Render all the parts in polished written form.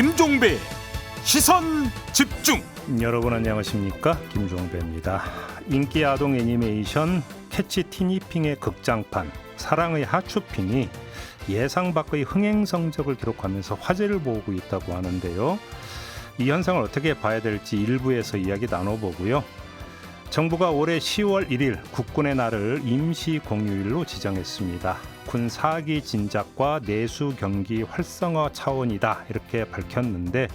김종배 시선 집중. 여러분 안녕하십니까, 김종배입니다. 인기 아동 애니메이션 캐치 티니핑의 극장판 사랑의 하츄핑이 예상 밖의 흥행 성적을 기록하면서 화제를 모으고 있다고 하는데요. 이 현상을 어떻게 봐야 될지 일부에서 이야기 나눠보고요. 정부가 올해 10월 1일 국군의 날을 임시 공휴일로 지정했습니다. 군 사기 진작과 내수 경기 활성화 차원이다 이렇게 밝혔는데,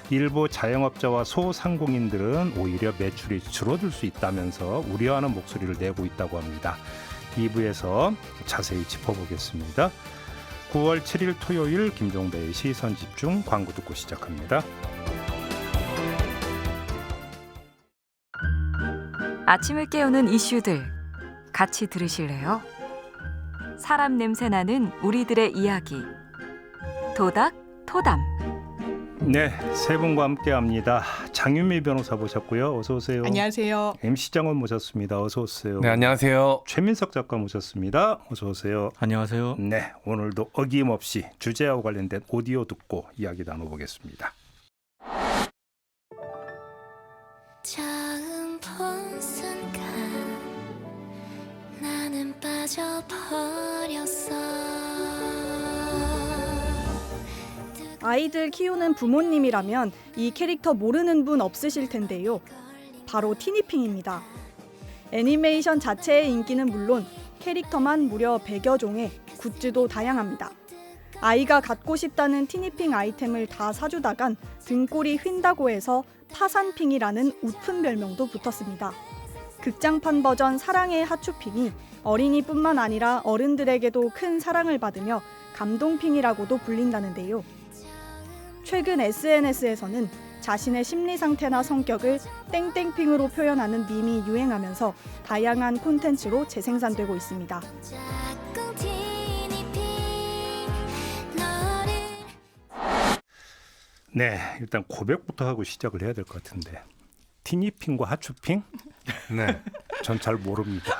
일부 자영업자와 소상공인들은 오히려 매출이 줄어들 수 있다면서 우려하는 목소리를 내고 있다고 합니다. 2부에서 자세히 짚어보겠습니다. 9월 7일 토요일 김종배의 시선집중, 광고 듣고 시작합니다. 아침을 깨우는 이슈들 같이 들으실래요? 사람 냄새 나는 우리들의 이야기, 도닥 토담. 네, 세 분과 함께합니다. 장윤미 변호사 모셨고요. 어서 오세요. 안녕하세요. MC 장원 모셨습니다. 어서 오세요. 네, 안녕하세요. 최민석 작가 모셨습니다. 어서 오세요. 안녕하세요. 네, 오늘도 어김없이 주제와 관련된 오디오 듣고 이야기 나눠보겠습니다. 처음 본 순간 나는 빠져버렸어. 아이들 키우는 부모님이라면 이 캐릭터 모르는 분 없으실 텐데요. 바로 티니핑입니다. 애니메이션 자체의 인기는 물론 캐릭터만 무려 100여 종에 굿즈도 다양합니다. 아이가 갖고 싶다는 티니핑 아이템을 다 사주다간 등골이 휜다고 해서 파산핑이라는 웃픈 별명도 붙었습니다. 극장판 버전 사랑의 하츄핑이 어린이뿐만 아니라 어른들에게도 큰 사랑을 받으며 감동핑이라고도 불린다는데요. 최근 SNS에서는 자신의 심리 상태나 성격을 땡땡핑으로 표현하는 밈이 유행하면서 다양한 콘텐츠로 재생산되고 있습니다. 짝꿍 티니핑 너를 네, 일단 고백부터 하고 시작을 해야 될 것 같은데, 티니핑과 하츄핑? 네. 전 잘 모릅니다.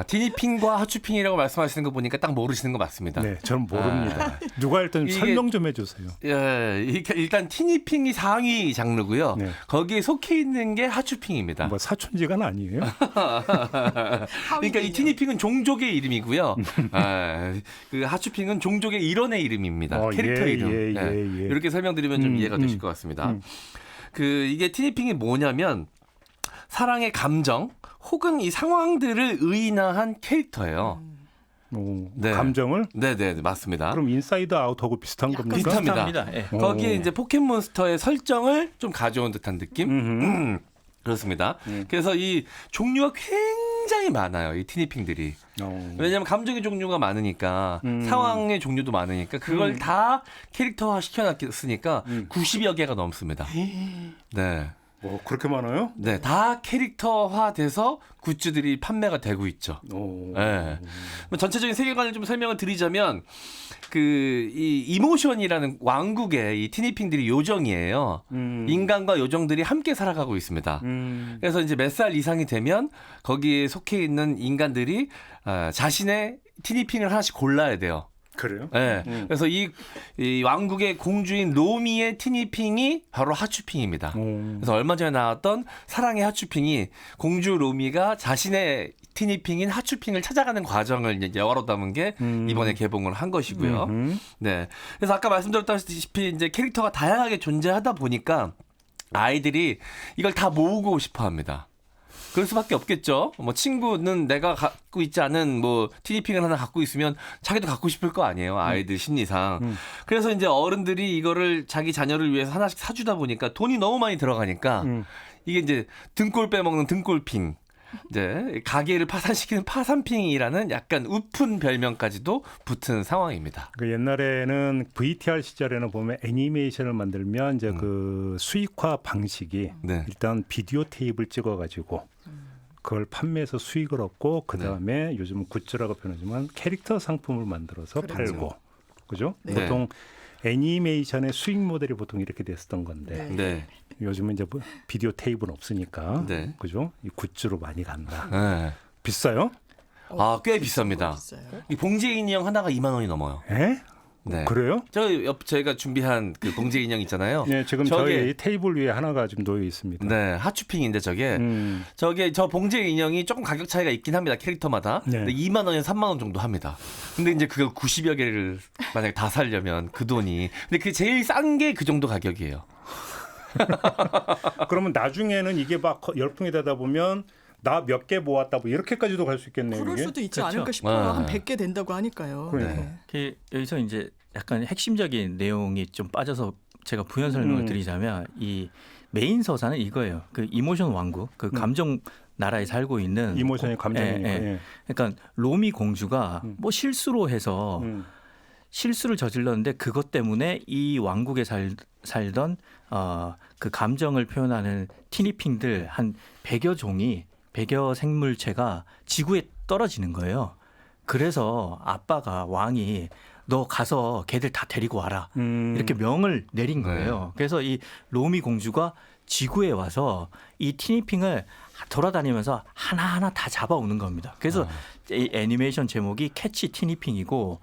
티니핑과 하츄핑이라고 말씀하시는 거 보니까 딱 모르시는 거 맞습니다. 네, 저는 모릅니다. 누가 일단 이게- 설명 좀 해주세요. 예, 일단 티니핑이 상위 장르고요. 네. 거기에 속해 있는 게 하츄핑입니다. 뭐 사촌지간 아니에요? 그러니까 이 티니핑은 종족의 이름이고요. 그 하츄핑은 종족의 일원의 이름입니다. 캐릭터의 이름. 예. 이렇게 설명드리면 좀 이해가 되실 것 같습니다. 이게 티니핑이 뭐냐면 사랑의 감정 혹은 이 상황들을 의인화한 캐릭터예요. 오, 네. 감정을? 네, 맞습니다. 그럼 인사이드 아웃하고 비슷한 겁니까? 비슷합니다. 예. 거기에 이제 포켓몬스터의 설정을 좀 가져온 듯한 느낌? 그렇습니다. 그래서 이 종류가 굉장히 많아요. 이 티니핑들이. 왜냐하면 감정의 종류가 많으니까 상황의 종류도 많으니까 그걸 다 캐릭터화 시켜놨으니까 90여 개가 넘습니다. 네. 뭐 그렇게 많아요? 네, 다 캐릭터화돼서 굿즈들이 판매가 되고 있죠. 오. 네. 전체적인 세계관을 좀 설명을 드리자면 이 이모션이라는 왕국의 이 티니핑들이 요정이에요. 인간과 요정들이 함께 살아가고 있습니다. 그래서 이제 몇 살 이상이 되면 거기에 속해 있는 인간들이 자신의 티니핑을 하나씩 골라야 돼요. 그래요? 네. 그래서 이 왕국의 공주인 로미의 티니핑이 바로 하츄핑입니다. 그래서 얼마 전에 나왔던 사랑의 하츄핑이 공주 로미가 자신의 티니핑인 하츄핑을 찾아가는 과정을 이제 영화로 담은 게 이번에 개봉을 한 것이고요. 네. 그래서 아까 말씀드렸다시피 이제 캐릭터가 다양하게 존재하다 보니까 아이들이 이걸 다 모으고 싶어 합니다. 그럴 수밖에 없겠죠. 뭐 친구는 내가 갖고 있지 않은 뭐 티니핑을 하나 갖고 있으면 자기도 갖고 싶을 거 아니에요. 아이들 심리상. 그래서 이제 어른들이 이거를 자기 자녀를 위해서 하나씩 사주다 보니까 돈이 너무 많이 들어가니까 이게 이제 등골 빼먹는 등골핑. 이제 가게를 파산시키는 파산핑이라는 약간 웃픈 별명까지도 붙은 상황입니다. 그 옛날에는 VTR 시절에는 보면 애니메이션을 만들면 이제 그 수익화 방식이 네. 일단 비디오 테이프를 찍어가지고 그걸 판매해서 수익을 얻고 그 다음에 요즘은 굿즈라고 표현하지만 캐릭터 상품을 만들어서 팔고, 그죠? 네. 보통 애니메이션의 수익 모델이 보통 이렇게 됐었던 건데 네. 요즘은 이제 뭐 비디오 테이프는 없으니까, 네. 그죠? 이 굿즈로 많이 간다. 네. 비싸요? 꽤 비쌉니다. 이 봉제 인형 하나가 2만 원이 넘어요. 에? 네. 그래요? 저희가 준비한 그 봉제 인형 있잖아요. 네, 지금 저게- 저희 테이블 위에 하나가 지금 놓여 있습니다. 네, 하츄핑인데 저 봉제 인형이 조금 가격 차이가 있긴 합니다. 캐릭터마다. 네. 근데 2만 원에서 3만 원 정도 합니다. 근데 이제 그거 90여 개를 만약에 다 사려면 그 돈이. 근데 그 제일 싼 게 그 정도 가격이에요. 그러면 나중에는 이게 막 열풍이 되다 보면 나 몇 개 모았다 뭐 이렇게까지도 갈 수 있겠네요. 그럴 이게? 수도 있지 그렇죠. 않을까 싶어요. 네. 한 100개 된다고 하니까요. 그러니까. 네. 여기서 이제 약간 핵심적인 내용이 좀 빠져서 제가 부연 설명을 드리자면 이 메인 서사는 이거예요. 그 이모션 왕국, 그 감정 나라에 살고 있는 이모션이 감정이니까. 예. 그러니까 로미 공주가 뭐 실수로 해서 실수를 저질렀는데 그것 때문에 이 왕국에 살던 그 감정을 표현하는 티니핑들 한 100여 종이 100여 생물체가 지구에 떨어지는 거예요. 그래서 아빠가 왕이 너 가서 걔들 다 데리고 와라. 이렇게 명을 내린 거예요. 그래서 이 로미 공주가 지구에 와서 이 티니핑을 돌아다니면서 하나하나 다 잡아오는 겁니다. 그래서 이 애니메이션 제목이 캐치 티니핑이고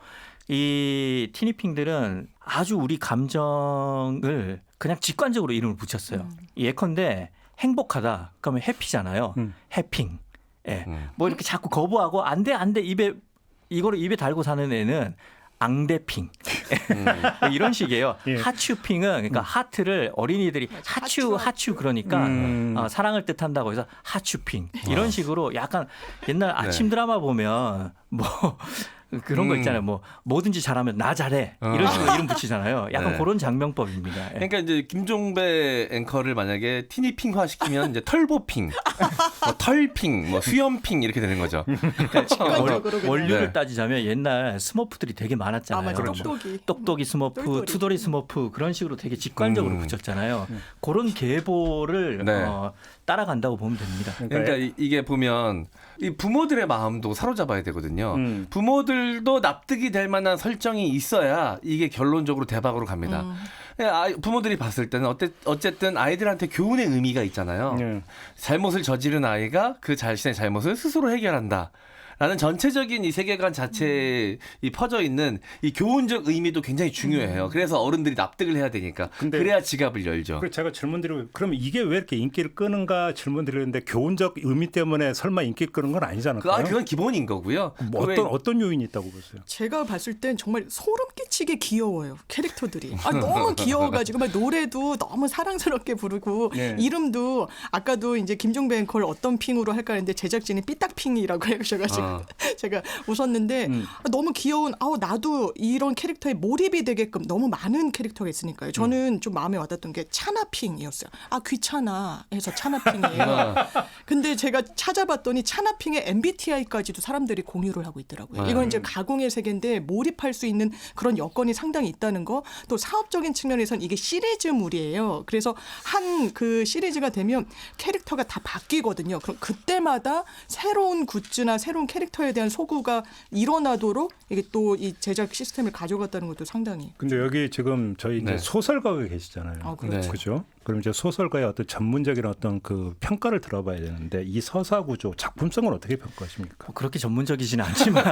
이 티니핑들은 아주 우리 감정을 그냥 직관적으로 이름을 붙였어요. 예컨대 행복하다 그러면 해피잖아요. 해핑. 예. 뭐 이렇게 자꾸 거부하고 안 돼 이거를 입에 달고 사는 애는 앙대핑 이런 식이에요. 예. 하츄핑은 그러니까 하트를 어린이들이 하츄 그러니까 사랑을 뜻한다고 해서 하츄핑 이런 식으로 약간 옛날 아침 드라마 보면 뭐 그런 거 있잖아요. 뭐 뭐든지 잘하면 나 잘해 이런 식으로 이름 붙이잖아요. 약간 네. 그런 장명법입니다. 예. 그러니까 이제 김종배 앵커를 만약에 티니핑화 시키면 이제 털보핑, 뭐 털핑, 뭐 수염핑 이렇게 되는 거죠. 직관적으로 그냥. 원료를 네. 따지자면 옛날 스머프들이 되게 아, 많았잖아요. 맞아. 뭐 똑똑이. 똑똑이 스머프, 똘똘이. 투덜이 스머프 그런 식으로 되게 직관적으로 붙였잖아요. 그런 계보를 네. 따라간다고 보면 됩니다. 그러니까 이게 보면 이 부모들의 마음도 사로잡아야 되거든요. 음. 부모들도 납득이 될 만한 설정이 있어야 이게 결론적으로 대박으로 갑니다. 부모들이 봤을 때는 어쨌든 아이들한테 교훈의 의미가 있잖아요. 예. 잘못을 저지른 아이가 그 자신의 잘못을 스스로 해결한다. 라는 전체적인 이 세계관 자체에 이 퍼져 있는 이 교훈적 의미도 굉장히 중요해요. 그래서 어른들이 납득을 해야 되니까. 근데 그래야 지갑을 열죠. 그래서 제가 질문드리고 그러면 이게 왜 이렇게 인기를 끄는가 질문드리는데 교훈적 의미 때문에 설마 인기 끄는 건 아니지 않을까요? 그건 기본인 거고요. 뭐 어떤 요인이 있다고 보세요? 제가 봤을 땐 정말 소름 끼치게 귀여워요. 캐릭터들이. 너무 귀여워가지고 막 노래도 너무 사랑스럽게 부르고 네. 이름도 아까도 이제 김종배 앵커를 어떤 핑으로 할까 했는데 제작진이 삐딱핑이라고 해주셔가지고 제가 웃었는데 너무 귀여운 나도 이런 캐릭터에 몰입이 되게끔 너무 많은 캐릭터가 있으니까요. 저는 좀 마음에 와닿던 게 차나핑이었어요. 귀찮아 해서 차나핑이에요. 근데 제가 찾아봤더니 차나핑의 MBTI까지도 사람들이 공유를 하고 있더라고요. 이건 이제 가공의 세계인데 몰입할 수 있는 그런 여건이 상당히 있다는 거. 또 사업적인 측면에선 이게 시리즈물이에요. 그래서 한 그 시리즈가 되면 캐릭터가 다 바뀌거든요. 그럼 그때마다 새로운 굿즈나 새로운 캐릭터에 대한 소구가 일어나도록 이게 또 이 제작 시스템을 가져갔다는 것도 상당히. 근데 여기 지금 저희 이제 네. 소설가가 계시잖아요. 그렇죠. 네. 그죠? 그럼 이제 소설가의 어떤 전문적인 어떤 그 평가를 들어봐야 되는데 이 서사 구조, 작품성을 어떻게 평가하십니까? 그렇게 전문적이지는 않지만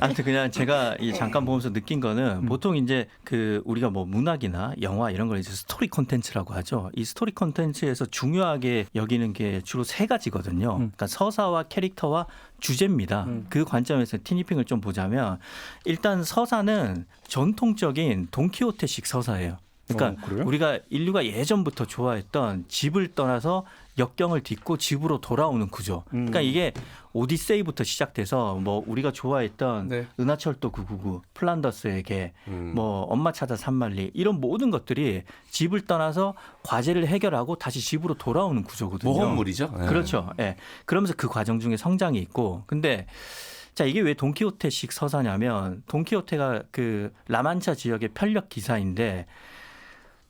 아무튼 그냥 제가 잠깐 보면서 느낀 거는 보통 이제 그 우리가 뭐 문학이나 영화 이런 걸 이제 스토리 콘텐츠라고 하죠. 이 스토리 콘텐츠에서 중요하게 여기는 게 주로 세 가지거든요. 그러니까 서사와 캐릭터와 주제입니다. 그 관점에서 티니핑을 좀 보자면 일단 서사는 전통적인 돈키호테식 서사예요. 그러니까 그래요? 우리가 인류가 예전부터 좋아했던 집을 떠나서 역경을 딛고 집으로 돌아오는 구조. 그러니까 이게 오디세이부터 시작돼서 뭐 우리가 좋아했던 네. 은하철도 999, 플란더스의 개, 뭐 엄마 찾아 산말리 이런 모든 것들이 집을 떠나서 과제를 해결하고 다시 집으로 돌아오는 구조거든요. 모험물이죠. 네. 그렇죠. 예. 그러면서 그 과정 중에 성장이 있고. 근데 자, 이게 왜 돈키호테식 서사냐면 돈키호테가 그 라만차 지역의 편력 기사인데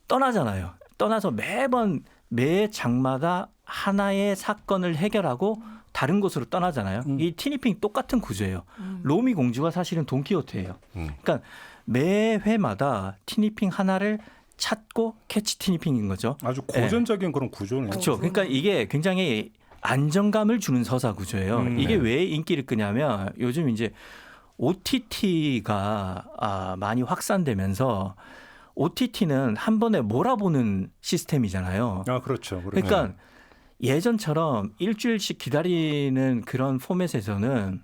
떠나잖아요. 떠나서 매 장마다 하나의 사건을 해결하고 다른 곳으로 떠나잖아요. 이 티니핑 똑같은 구조예요. 로미 공주가 사실은 돈키호테예요. 그러니까 매 회마다 티니핑 하나를 찾고 캐치 티니핑인 거죠. 아주 고전적인 그런 구조네요. 그렇죠. 그러니까 이게 굉장히 안정감을 주는 서사 구조예요. 이게 왜 인기를 끄냐면 요즘 이제 OTT가 많이 확산되면서 OTT는 한 번에 몰아보는 시스템이잖아요. 아, 그렇죠. 그러니까 예전처럼 일주일씩 기다리는 그런 포맷에서는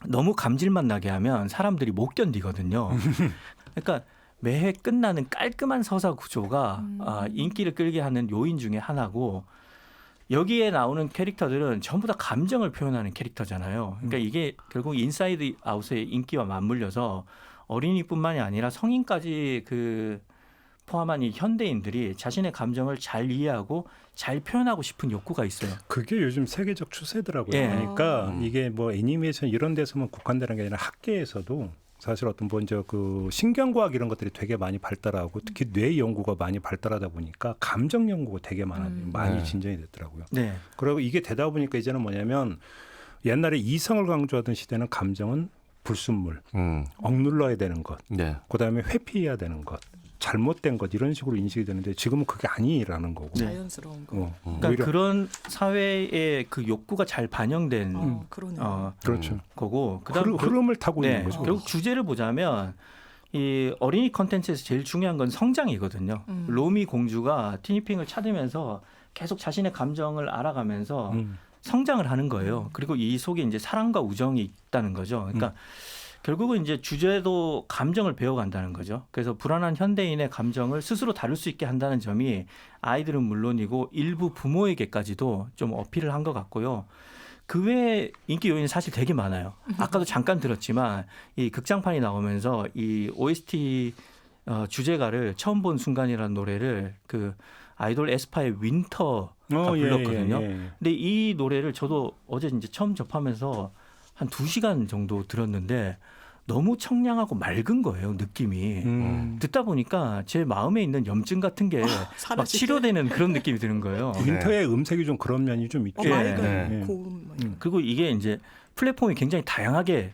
너무 감질만 나게 하면 사람들이 못 견디거든요. 그러니까 매회 끝나는 깔끔한 서사 구조가 인기를 끌게 하는 요인 중에 하나고 여기에 나오는 캐릭터들은 전부 다 감정을 표현하는 캐릭터잖아요. 그러니까 이게 결국 인사이드 아웃의 인기와 맞물려서 어린이뿐만이 아니라 성인까지 그 포함한 이 현대인들이 자신의 감정을 잘 이해하고 잘 표현하고 싶은 욕구가 있어요. 그게 요즘 세계적 추세더라고요. 예. 그러니까 이게 뭐 애니메이션 이런 데서만 국한되는 게 아니라 학계에서도 사실 어떤 먼저 그 신경과학 이런 것들이 되게 많이 발달하고 특히 뇌 연구가 많이 발달하다 보니까 감정 연구가 되게 많이 네. 진전이 됐더라고요. 네. 그리고 이게 되다 보니까 이제는 뭐냐면 옛날에 이성을 강조하던 시대는 감정은 불순물, 억눌러야 되는 것, 네. 그다음에 회피해야 되는 것, 잘못된 것 이런 식으로 인식이 되는데 지금은 그게 아니라는 거고. 자연스러운 거. 그러니까 오히려 그런 사회의 그 욕구가 잘 반영된 그러네요. 그렇죠. 거고 그다음 흐름을 타고 있는 거죠. 결국 주제를 보자면 이 어린이 컨텐츠에서 제일 중요한 건 성장이거든요. 로미 공주가 티니핑을 찾으면서 계속 자신의 감정을 알아가면서 성장을 하는 거예요. 그리고 이 속에 이제 사랑과 우정이 있다는 거죠. 그러니까 결국은 이제 주제도 감정을 배워간다는 거죠. 그래서 불안한 현대인의 감정을 스스로 다룰 수 있게 한다는 점이 아이들은 물론이고 일부 부모에게까지도 좀 어필을 한 것 같고요. 그 외에 인기 요인이 사실 되게 많아요. 아까도 잠깐 들었지만 이 극장판이 나오면서 이 OST 주제가를 처음 본 순간이라는 노래를 그 아이돌 에스파의 윈터가 불렀거든요. 근데 이 노래를 저도 어제 이제 처음 접하면서 한 2시간 정도 들었는데 너무 청량하고 맑은 거예요, 느낌이. 듣다 보니까 제 마음에 있는 염증 같은 게 막 치료되는 그런 느낌이 드는 거예요. 윈터의 음색이 좀 그런 면이 좀 있죠. 맑은 고음. 그리고 이게 이제 플랫폼이 굉장히 다양하게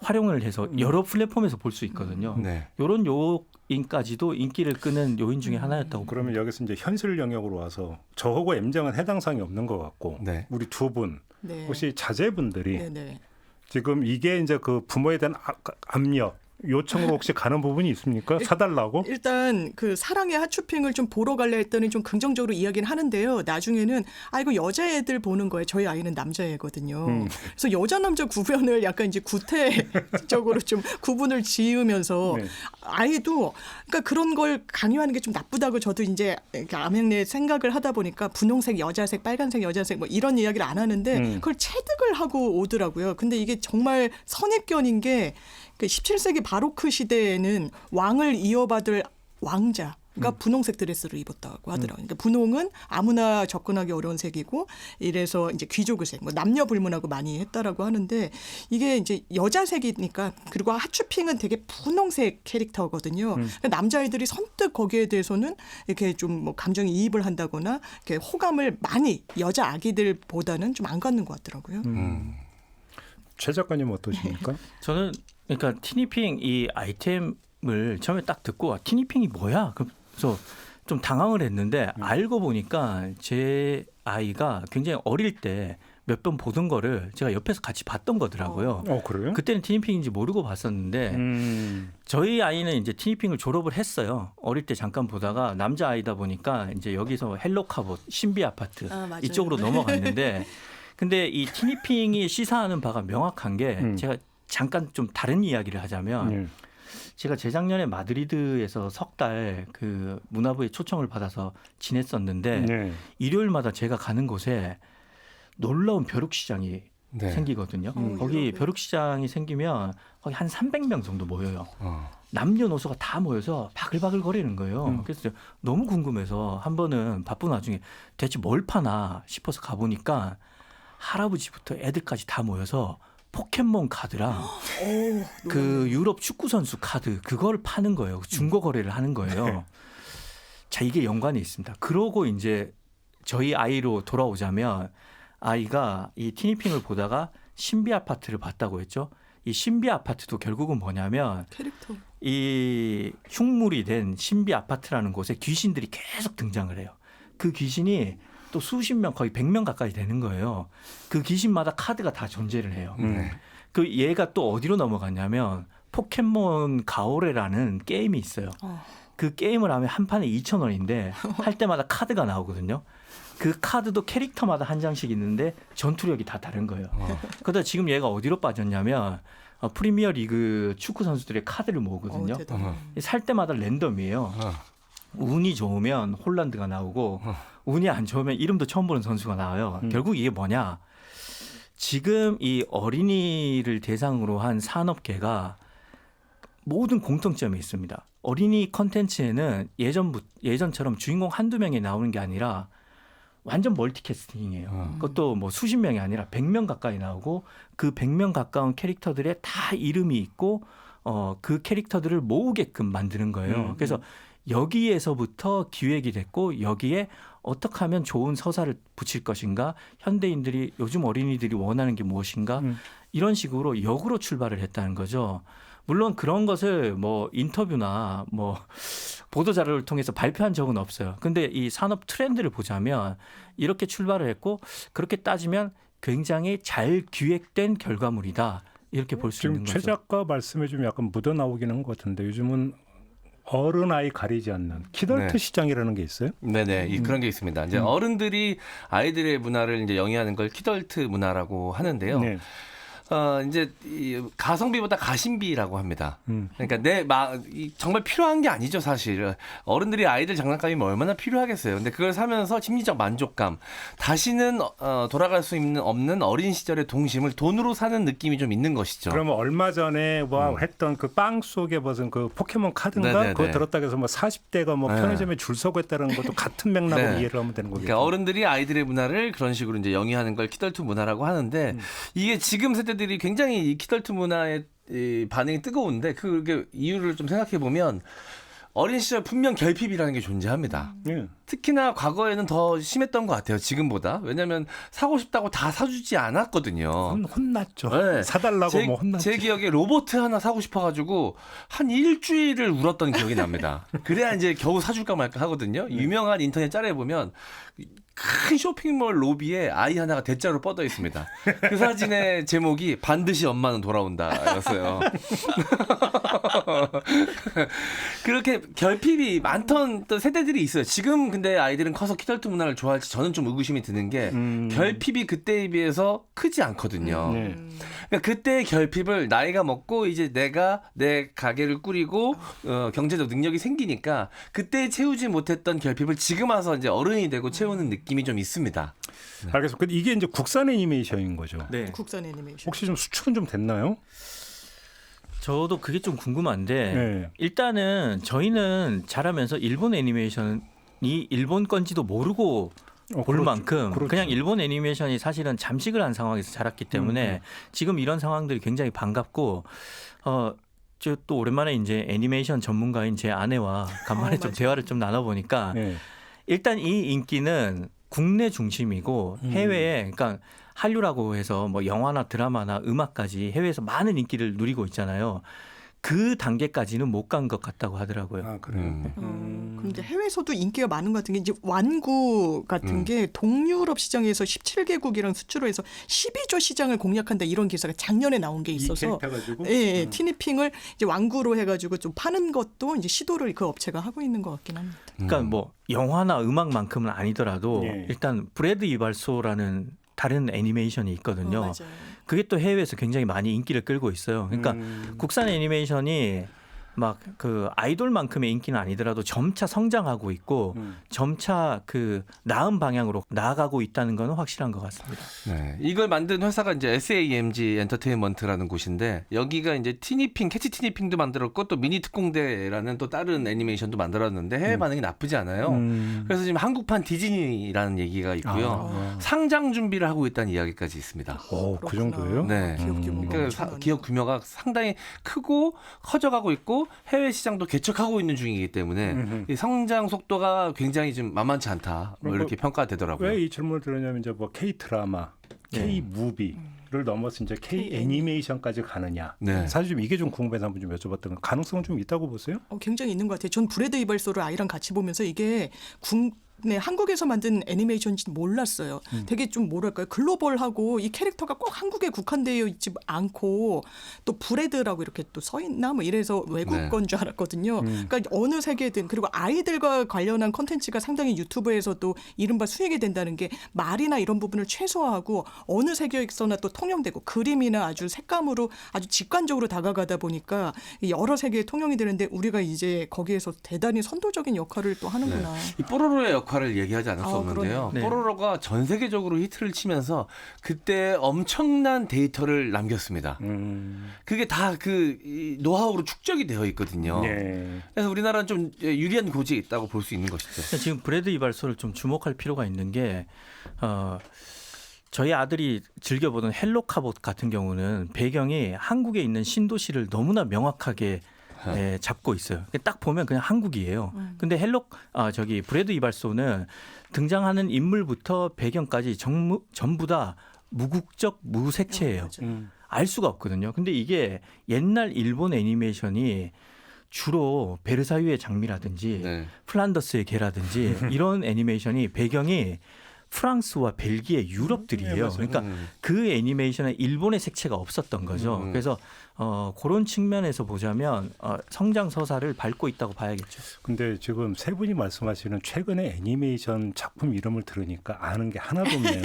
활용을 해서 여러 플랫폼에서 볼 수 있거든요. 네. 이런 요인까지도 인기를 끄는 요인 중에 하나였다고. 그러면 여기서 이제 현실 영역으로 와서 저하고 M장은 해당 사항이 없는 것 같고 네. 우리 두 분 네. 혹시 자제분들이 네네. 지금 이게 이제 그 부모에 대한 압력 요청으로 혹시 가는 부분이 있습니까? 사달라고? 일단 그 사랑의 핫쇼핑을 좀 보러 갈래 했더니 좀 긍정적으로 이야기는 하는데요. 나중에는 이거 여자애들 보는 거예요. 저희 아이는 남자애거든요. 그래서 여자 남자 구분을 약간 이제 구태적으로 좀 구분을 지으면서 네. 아이도 그러니까 그런 걸 강요하는 게 좀 나쁘다고 저도 이제 암행내 생각을 하다 보니까 분홍색 여자색, 빨간색 여자색 뭐 이런 이야기를 안 하는데 그걸 체득을 하고 오더라고요. 근데 이게 정말 선입견인 게 그 17세기 바로크 시대에는 왕을 이어받을 왕자가 분홍색 드레스를 입었다고 하더라고요. 그러니까 분홍은 아무나 접근하기 어려운 색이고 이래서 이제 귀족의 색, 뭐 남녀 불문하고 많이 했다라고 하는데 이게 이제 여자색이니까 그리고 핫쇼핑은 되게 분홍색 캐릭터거든요. 그러니까 남자애들이 선뜻 거기에 대해서는 이렇게 좀 뭐 감정이입을 한다거나 이렇게 호감을 많이 여자 아기들보다는 좀 안 갖는 것 같더라고요. 최 작가님 어떠십니까? 저는 그러니까 티니핑 이 아이템을 처음에 딱 듣고 티니핑이 뭐야? 그래서 좀 당황을 했는데 알고 보니까 제 아이가 굉장히 어릴 때 몇 번 보던 거를 제가 옆에서 같이 봤던 거더라고요. 그래요? 그때는 티니핑인지 모르고 봤었는데 저희 아이는 이제 티니핑을 졸업을 했어요. 어릴 때 잠깐 보다가 남자 아이다 보니까 이제 여기서 헬로카봇, 신비 아파트 이쪽으로 넘어갔는데 근데 이 티니핑이 시사하는 바가 명확한 게 제가 잠깐 좀 다른 이야기를 하자면 제가 재작년에 마드리드에서 석 달 그 문화부의 초청을 받아서 지냈었는데 일요일마다 제가 가는 곳에 놀라운 벼룩시장이 생기거든요. 거기 벼룩시장이 생기면 거기 한 300명 정도 모여요. 남녀노소가 다 모여서 바글바글 거리는 거예요. 그래서 너무 궁금해서 한 번은 바쁜 와중에 대체 뭘 파나 싶어서 가보니까 할아버지부터 애들까지 다 모여서 포켓몬 카드랑 그 유럽 축구 선수 카드 그걸 파는 거예요. 중고 거래를 하는 거예요. 자, 이게 연관이 있습니다. 그러고 이제 저희 아이로 돌아오자면 아이가 이 티니핑을 보다가 신비 아파트를 봤다고 했죠. 이 신비 아파트도 결국은 뭐냐면 캐릭터. 이 흉물이 된 신비 아파트라는 곳에 귀신들이 계속 등장을 해요. 그 귀신이 또 수십 명 거의 100명 가까이 되는 거예요. 그 귀신마다 카드가 다 존재를 해요. 그 얘가 또 어디로 넘어갔냐면 포켓몬 가오레라는 게임이 있어요. 그 게임을 하면 한 판에 2,000원인데 할 때마다 카드가 나오거든요. 그 카드도 캐릭터마다 한 장씩 있는데 전투력이 다 다른 거예요. 그러다 지금 얘가 어디로 빠졌냐면 프리미어 리그 축구 선수들의 카드를 모으거든요. 살 때마다 랜덤이에요. 운이 좋으면 홀란드가 나오고 운이 안 좋으면 이름도 처음 보는 선수가 나와요. 결국 이게 뭐냐? 지금 이 어린이를 대상으로 한 산업계가 모든 공통점이 있습니다. 어린이 컨텐츠에는 예전처럼 주인공 한두 명이 나오는 게 아니라 완전 멀티캐스팅이에요. 그것도 뭐 수십 명이 아니라 100명 가까이 나오고 그 100명 가까운 캐릭터들의 다 이름이 있고 그 캐릭터들을 모으게끔 만드는 거예요. 그래서 여기에서부터 기획이 됐고 여기에 어떻게 하면 좋은 서사를 붙일 것인가, 현대인들이 요즘 어린이들이 원하는 게 무엇인가 이런 식으로 역으로 출발을 했다는 거죠. 물론 그런 것을 뭐 인터뷰나 뭐 보도 자료를 통해서 발표한 적은 없어요. 근데 이 산업 트렌드를 보자면 이렇게 출발을 했고 그렇게 따지면 굉장히 잘 기획된 결과물이다. 이렇게 볼 수 있는 거죠. 지금 최 작가 말씀에 좀 약간 묻어나오긴 한 것 같은데 요즘은 어른 아이 가리지 않는 키덜트 네. 시장이라는 게 있어요? 네네 그런 게 있습니다. 이제 어른들이 아이들의 문화를 이제 영위하는 걸 키덜트 문화라고 하는데요. 네. 이제 이 가성비보다 가심비라고 합니다. 그러니까 정말 필요한 게 아니죠, 사실. 어른들이 아이들 장난감이면 얼마나 필요하겠어요. 근데 그걸 사면서 심리적 만족감, 다시는 돌아갈 수 없는 어린 시절의 동심을 돈으로 사는 느낌이 좀 있는 것이죠. 그러면 얼마 전에 뭐 했던 그 빵 속에 무슨 그 포켓몬 카드인가 네네네. 그거 들었다고 해서 뭐 40대가 뭐 네. 편의점에 줄 서고 했다는 것도 같은 맥락으로 네. 이해를 하면 되는 거겠죠. 그러니까 어른들이 아이들의 문화를 그런 식으로 이제 영위하는 걸 키덜트 문화라고 하는데 이게 지금 세대들이 굉장히 이 키덜트 문화의 이 반응이 뜨거운데 그게 이유를 좀 생각해 보면 어린 시절 분명 결핍이라는 게 존재합니다. 특히나 과거에는 더 심했던 것 같아요. 지금보다. 왜냐하면 사고 싶다고 다 사주지 않았거든요. 혼났죠. 네. 사달라고 뭐 혼났죠. 제 기억에 로봇 하나 사고 싶어가지고 한 일주일을 울었던 기억이 납니다. 그래야 이제 겨우 사줄까 말까 하거든요. 유명한 인터넷 짤에 보면 큰 쇼핑몰 로비에 아이 하나가 대자로 뻗어 있습니다. 그 사진의 제목이 반드시 엄마는 돌아온다였어요. 그렇게 결핍이 많던 또 세대들이 있어요. 지금 근데 아이들은 커서 키덜트 문화를 좋아할지 저는 좀 의구심이 드는 게 결핍이 그때에 비해서 크지 않거든요. 그러니까 그때의 결핍을 나이가 먹고 이제 내가 내 가게를 꾸리고 경제적 능력이 생기니까 그때 채우지 못했던 결핍을 지금 와서 이제 어른이 되고 채우는 느낌이 좀 있습니다. 알겠습니다. 근데 이게 이제 국산 애니메이션인 거죠. 네. 국산 애니메이션. 혹시 좀 수출은 좀 됐나요? 저도 그게 좀 궁금한데 네. 일단은 저희는 자라면서 일본 애니메이션이 일본 건지도 모르고 볼 그렇죠. 만큼 그렇죠. 그냥 일본 애니메이션이 사실은 잠식을 한 상황에서 자랐기 때문에 지금 이런 상황들이 굉장히 반갑고 저 또 오랜만에 이제 애니메이션 전문가인 제 아내와 간만에 좀 대화를 좀 나눠보니까 네. 일단 이 인기는 국내 중심이고 해외에 그러니까 한류라고 해서 뭐 영화나 드라마나 음악까지 해외에서 많은 인기를 누리고 있잖아요. 그 단계까지는 못 간 것 같다고 하더라고요. 아, 그래요. 그럼 이제 해외에서도 인기가 많은 것 같은 게 이제 완구 같은 게 동유럽 시장에서 17개국이랑 수출을 해서 12조 시장을 공략한다 이런 기사가 작년에 나온 게 있어서 예, 티니핑을 이제 완구로 해가지고 좀 파는 것도 이제 시도를 그 업체가 하고 있는 것 같긴 합니다. 그러니까 뭐 영화나 음악만큼은 아니더라도 예. 일단 브래드 이발소라는 다른 애니메이션이 있거든요. 맞아요. 그게 또 해외에서 굉장히 많이 인기를 끌고 있어요. 그러니까 국산 애니메이션이 막 그 아이돌만큼의 인기는 아니더라도 점차 성장하고 있고 점차 그 나은 방향으로 나아가고 있다는 건 확실한 것 같습니다. 네, 이걸 만든 회사가 이제 SAMG 엔터테인먼트라는 곳인데 여기가 이제 티니핑, 캐치 티니핑도 만들었고 또 미니 특공대라는 또 다른 애니메이션도 만들었는데 해외 반응이 나쁘지 않아요. 그래서 지금 한국판 디즈니라는 얘기가 있고요. 상장 준비를 하고 있다는 이야기까지 있습니다. 오, 그 정도예요? 네. 기업 규모가 그러니까 기업 규모가 상당히 크고 커져가고 있고 해외 시장도 개척하고 있는 중이기 때문에 이 성장 속도가 굉장히 좀 만만치 않다. 뭐 이렇게 평가되더라고요. 왜 이 질문을 드렸냐면 이제 뭐 K 드라마, K 무비를 넘어서 이제 K 애니메이션까지 가느냐. 네. 사실 좀 이게 좀 궁금해서 한번 좀 여쭤봤던 건 가능성은 좀 있다고 보세요? 굉장히 있는 것 같아요. 전 브래드 이발소를 아이랑 같이 보면서 이게 국내 네, 한국에서 만든 애니메이션인지 몰랐어요. 되게 좀 뭐랄까요, 글로벌하고 이 캐릭터가 꼭 한국에 국한되어 있지 않고 또 브레드라고 이렇게 또 서 있나 뭐 이래서 외국 네. 건 줄 알았거든요. 그러니까 어느 세계든 그리고 아이들과 관련한 콘텐츠가 상당히 유튜브에서도 이른바 수익이 된다는 게 말이나 이런 부분을 최소화하고 어느 세계에서나 또 통용되고 그림이나 아주 색감으로 아주 직관적으로 다가가다 보니까 여러 세계에 통용이 되는데 우리가 이제 거기에서 대단히 선도적인 역할을 또 하는구나. 이 뽀로로의 역할을 얘기하지 않을 수 아, 없는데요. 그러네요. 네. 뽀로로가 전 세계적으로 히트를 치면서 그때 엄청난 데이터를 남겼습니다. 그게 다 그 노하우로 축적이 되어 있거든요. 네. 그래서 우리나라는 좀 유리한 고지에 있다고 볼 수 있는 것이죠. 지금 브래드 이발소를 좀 주목할 필요가 있는 게 저희 아들이 즐겨보던 헬로카봇 같은 경우는 배경이 한국에 있는 신도시를 너무나 명확하게 잡고 있어요. 딱 보면 그냥 한국이에요. 근데 저기 브래드 이발소는 등장하는 인물부터 배경까지 전부 다 무국적 무색채예요. 알 수가 없거든요. 근데 이게 옛날 일본 애니메이션이 주로 베르사유의 장미라든지 네. 플란더스의 개라든지 이런 애니메이션이 배경이 프랑스와 벨기에, 유럽들이에요. 그러니까 그 애니메이션에 일본의 색채가 없었던 거죠. 그래서 그런 측면에서 보자면 성장 서사를 밟고 있다고 봐야겠죠. 근데 지금 세 분이 말씀하시는 최근의 애니메이션 작품 이름을 들으니까 아는 게 하나도 없네요.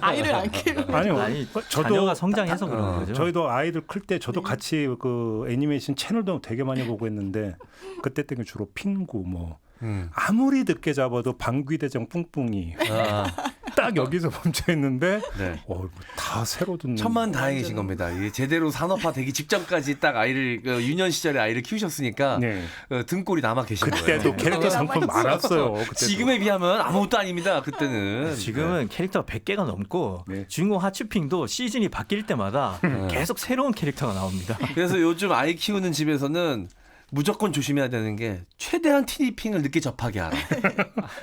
아이를 안 키우고. 아니요. 아니, 저도 자녀가 성장해서 그런 거죠. 저희도 아이들 클 때 저도 같이 그 애니메이션 채널도 되게 많이 보고 했는데 그때 때는 주로 핑구 뭐 아무리 늦게 잡아도 방귀대장 뿡뿡이 딱 여기서 멈춰 있는데 네. 다 새로 듣는. 천만다행이신 겁니다. 이게 제대로 산업화되기 직전까지 딱 아이를 유년 시절에 아이를 키우셨으니까 네. 등골이 남아 계신 거예요. 그때도 캐릭터 상품 많았어요. 그때도. 지금에 비하면 아무것도 아닙니다. 그때는. 지금은 캐릭터가 100개가 넘고 네. 주인공 하츄핑도 시즌이 바뀔 때마다 계속 새로운 캐릭터가 나옵니다. 그래서 요즘 아이 키우는 집에서는 무조건 조심해야 되는 게 최대한 티니핑을 늦게 접하게 하라.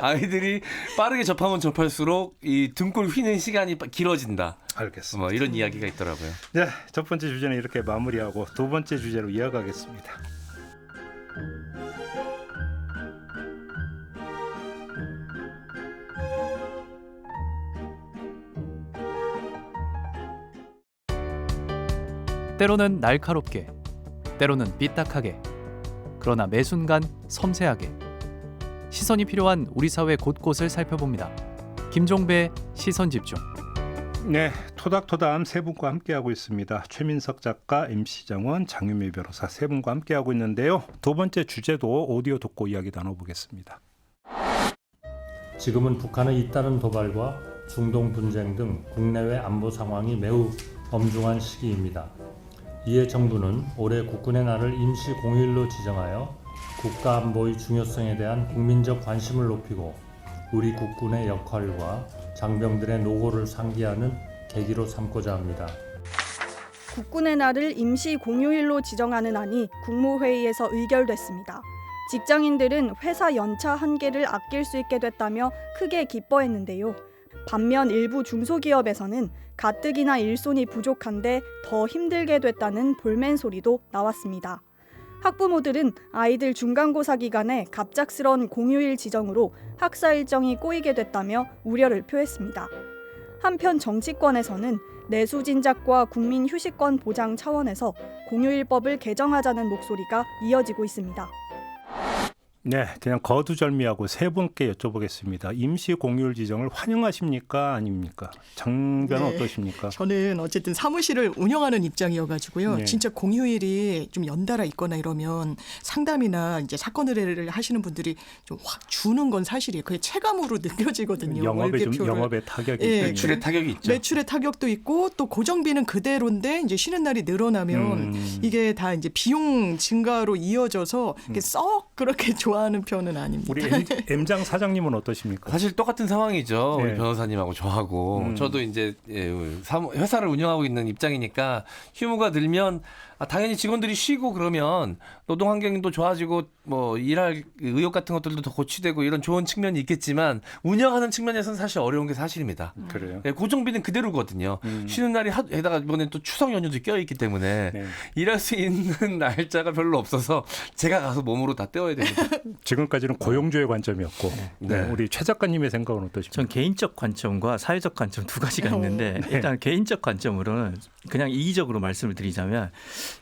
아이들이 빠르게 접하면 접할수록 이 등골 휘는 시간이 길어진다. 알겠습니다. 뭐 이런 이야기가 있더라고요. 네, 첫 번째 주제는 이렇게 마무리하고 두 번째 주제로 이어가겠습니다. 때로는 날카롭게, 때로는 삐딱하게, 그러나 매 순간 섬세하게 시선이 필요한 우리 사회 곳곳을 살펴봅니다. 김종배의 시선집중. 네, 토닥토닥 세 분과 함께하고 있습니다. 최민석 작가, MC 정원, 장유미 변호사 세 분과 함께하고 있는데요. 두 번째 주제도 오디오 듣고 이야기 나눠보겠습니다. 지금은 북한의 잇따른 도발과 중동 분쟁 등 국내외 안보 상황이 매우 엄중한 시기입니다. 이에 정부는 올해 국군의 날을 임시 공휴일로 지정하여 국가 안보의 중요성에 대한 국민적 관심을 높이고 우리 국군의 역할과 장병들의 노고를 상기하는 계기로 삼고자 합니다. 국군의 날을 임시 공휴일로 지정하는 안이 국무회의에서 의결됐습니다. 직장인들은 회사 연차 한 개를 아낄 수 있게 됐다며 크게 기뻐했는데요. 반면 일부 중소기업에서는 가뜩이나 일손이 부족한데 더 힘들게 됐다는 볼멘 소리도 나왔습니다. 학부모들은 아이들 중간고사 기간에 갑작스런 공휴일 지정으로 학사 일정이 꼬이게 됐다며 우려를 표했습니다. 한편 정치권에서는 내수 진작과 국민 휴식권 보장 차원에서 공휴일법을 개정하자는 목소리가 이어지고 있습니다. 네, 그냥 거두절미하고 세 분께 여쭤보겠습니다. 임시 공휴일 지정을 환영하십니까? 아닙니까? 장변은 네. 어떠십니까? 저는 어쨌든 사무실을 운영하는 입장이어가지고요. 네. 진짜 공휴일이 좀 연달아 있거나 이러면 상담이나 이제 사건 의뢰를 하시는 분들이 좀 확 주는 건 사실이에요. 그게 체감으로 느껴지거든요. 영업에 타격이 예, 있군요. 매출에 타격이 있죠. 매출의 타격도 있고 또 고정비는 그대로인데 이제 쉬는 날이 늘어나면 이게 다 이제 비용 증가로 이어져서 이게 썩 그렇게 좋아하는 편은 아닙니다. 우리 M장 사장님은 어떠십니까? 사실 똑같은 상황이죠. 네. 우리 변호사님하고 저하고. 저도 이제 회사를 운영하고 있는 입장이니까 휴무가 늘면 당연히 직원들이 쉬고 그러면 노동 환경도 좋아지고 뭐 일할 의욕 같은 것들도 더 고취되고 이런 좋은 측면이 있겠지만 운영하는 측면에서는 사실 어려운 게 사실입니다. 그래요. 네, 고정비는 그대로거든요. 쉬는 날이 게다가 이번에 또 추석 연휴도 껴있기 때문에 네. 일할 수 있는 날짜가 별로 없어서 제가 가서 몸으로 다 때워야 됩니다. 지금까지는 고용주의 관점이었고 네. 우리 최 작가님의 생각은 어떠십니까? 전 개인적 관점과 사회적 관점 두 가지가 있는데 일단 개인적 관점으로는 그냥 이의적으로 말씀을 드리자면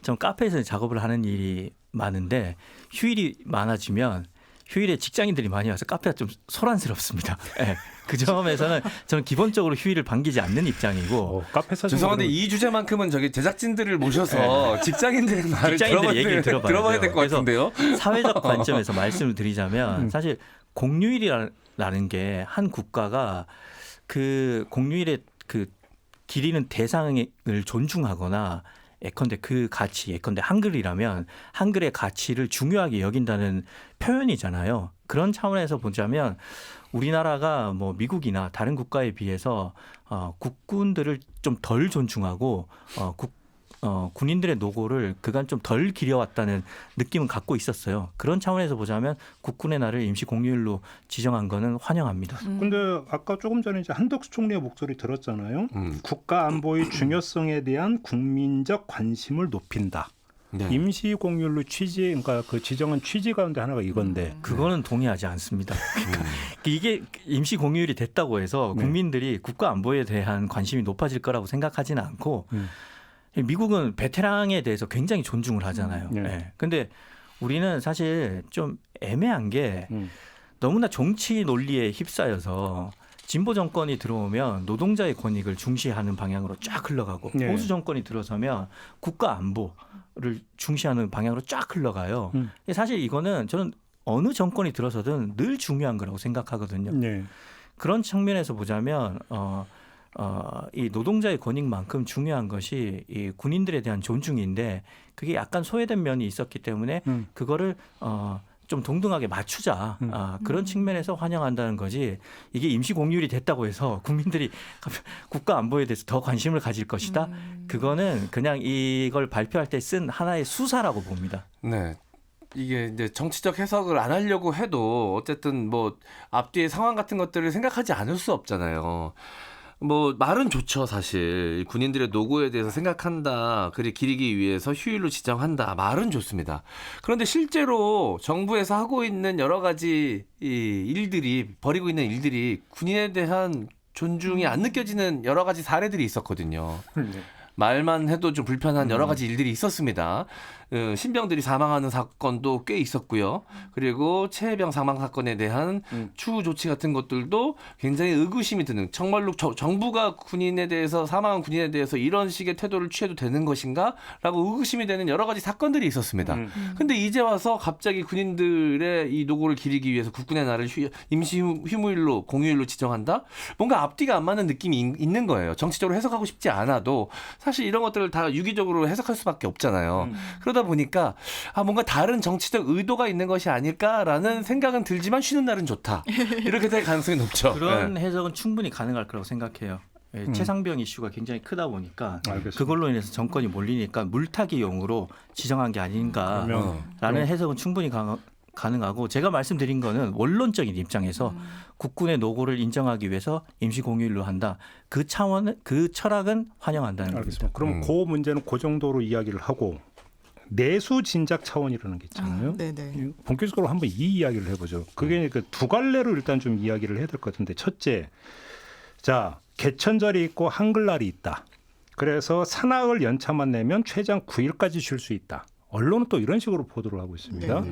전 카페에서 작업을 하는 일이 많은데 휴일이 많아지면 휴일에 직장인들이 많이 와서 카페가 좀 소란스럽습니다. 네. 그 점에서는 저는 기본적으로 휴일을 반기지 않는 입장이고 카페 사장 죄송한데 이 주제만큼은 저기 제작진들을 모셔서 직장인들의 말을 얘기를 들어봐야 될 것 같은데요. 사회적 관점에서 말씀을 드리자면 사실 공휴일이라는 게 한 국가가 그 공휴일에 그 기리는 대상을 존중하거나 예컨대 그 가치, 예컨대 한글이라면 한글의 가치를 중요하게 여긴다는 표현이잖아요. 그런 차원에서 보자면 우리나라가 뭐 미국이나 다른 국가에 비해서 국군들을 좀 덜 존중하고 군인들의 노고를 그간 좀 덜 기려왔다는 느낌은 갖고 있었어요. 그런 차원에서 보자면 국군의 날을 임시 공휴일로 지정한 거는 환영합니다. 근데 아까 조금 전에 이제 한덕수 총리의 목소리 들었잖아요. 국가 안보의 중요성에 대한 국민적 관심을 높인다. 네. 임시 공휴일로 그러니까 그 지정한 취지 가운데 하나가 이건데 그거는 동의하지 않습니다. 그러니까 이게 임시 공휴일이 됐다고 해서 국민들이 국가 안보에 대한 관심이 높아질 거라고 생각하지는 않고 미국은 베테랑에 대해서 굉장히 존중을 하잖아요. 네. 근데 우리는 사실 좀 애매한 게 너무나 정치 논리에 휩싸여서 진보 정권이 들어오면 노동자의 권익을 중시하는 방향으로 쫙 흘러가고 보수 정권이 들어서면 국가 안보를 중시하는 방향으로 쫙 흘러가요. 사실 이거는 저는 어느 정권이 들어서든 늘 중요한 거라고 생각하거든요. 그런 측면에서 보자면 이 노동자의 권익만큼 중요한 것이 이 군인들에 대한 존중인데 그게 약간 소외된 면이 있었기 때문에 그거를 좀 동등하게 맞추자 그런 측면에서 환영한다는 거지 이게 임시 공휴일이 됐다고 해서 국민들이 국가 안보에 대해서 더 관심을 가질 것이다. 그거는 그냥 이걸 발표할 때 쓴 하나의 수사라고 봅니다. 네. 이게 이제 정치적 해석을 안 하려고 해도 어쨌든 뭐 앞뒤의 상황 같은 것들을 생각하지 않을 수 없잖아요. 뭐 말은 좋죠 사실 군인들의 노고에 대해서 생각한다 그리 기리기 위해서 휴일로 지정한다 말은 좋습니다. 그런데 실제로 정부에서 하고 있는 여러 가지 이 일들이 벌이고 있는 일들이 군인에 대한 존중이 안 느껴지는 여러 가지 사례들이 있었거든요. 말만 해도 좀 불편한 여러 가지 일들이 있었습니다. 신병들이 사망하는 사건도 꽤 있었고요. 그리고 최해병 사망 사건에 대한 추후 조치 같은 것들도 굉장히 의구심이 드는 정말로 정부가 군인에 대해서 사망한 군인에 대해서 이런 식의 태도를 취해도 되는 것인가? 라고 의구심이 되는 여러 가지 사건들이 있었습니다. 근데 이제 와서 갑자기 군인들의 이 노고를 기리기 위해서 국군의 날을 임시 휴무일로 공휴일로 지정한다? 뭔가 앞뒤가 안 맞는 느낌이 있는 거예요. 정치적으로 해석하고 싶지 않아도 사실 이런 것들을 다 유기적으로 해석할 수밖에 없잖아요. 그러다 보니까 뭔가 다른 정치적 의도가 있는 것이 아닐까라는 생각은 들지만 쉬는 날은 좋다. 이렇게 될 가능성이 높죠. 그런 해석은 충분히 가능할 거라고 생각해요. 최상병 이슈가 굉장히 크다 보니까 그걸로 인해서 정권이 몰리니까 물타기용으로 지정한 게 아닌가라는 해석은 충분히 가능하고 제가 말씀드린 거는 원론적인 입장에서 국군의 노고를 인정하기 위해서 임시공휴일로 한다. 그 철학은 환영한다는 겁니다. 그럼 그 문제는 그 정도로 이야기를 하고 내수 진작 차원이라는 게 있잖아요. 본격적으로 한번 이 이야기를 해보죠. 그게 그 두 갈래로 일단 좀 이야기를 해야 될 것 같은데 첫째, 자 개천절이 있고 한글날이 있다. 그래서 산악을 연차만 내면 최장 9일까지 쉴 수 있다. 언론은 또 이런 식으로 보도를 하고 있습니다.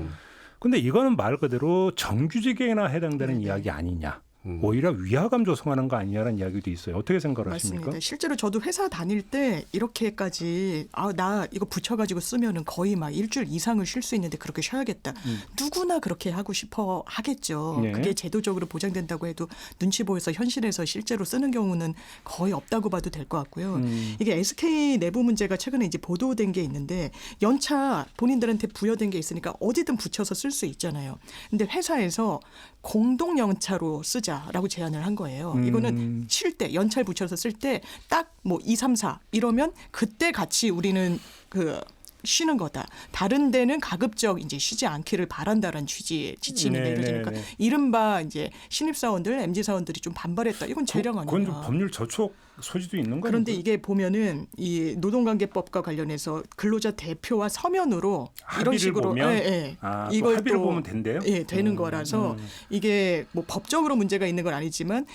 근데 이거는 말 그대로 정규직에나 해당되는 이야기 아니냐. 오히려 위화감 조성하는 거 아니냐라는 이야기도 있어요. 어떻게 생각을 하십니까? 맞습니다. 실제로 저도 회사 다닐 때 이렇게까지 나 이거 붙여가지고 쓰면은 거의 막 일주일 이상을 쉴 수 있는데 그렇게 쉬어야겠다. 누구나 그렇게 하고 싶어 하겠죠. 그게 제도적으로 보장된다고 해도 눈치 보여서 현실에서 실제로 쓰는 경우는 거의 없다고 봐도 될 것 같고요. 이게 SK 내부 문제가 최근에 이제 보도된 게 있는데 연차 본인들한테 부여된 게 있으니까 어디든 붙여서 쓸 수 있잖아요. 근데 회사에서 공동 연차로 쓰자라고 제안을 한 거예요. 이거는 쉴 때 연차를 붙여서 쓸 때 딱 뭐 2, 3, 4 이러면 그때 같이 우리는 그 쉬는 거다. 다른 데는 가급적 이제 쉬지 않기를 바란다라는 취지의 지침이 내려지니까 이른바 이제 신입사원들, MZ사원들이 좀 반발했다. 이건 재량 아니냐. 그건 좀 법률 저촉 소지도 있는 거예요. 그런데 이게 보면은 이 노동관계법과 관련해서 근로자 대표와 서면으로 이런 식으로 보면? 이걸 합의를 또 보면 된대요? 예, 되는 거라서 이게 뭐 법적으로 문제가 있는 건 아니지만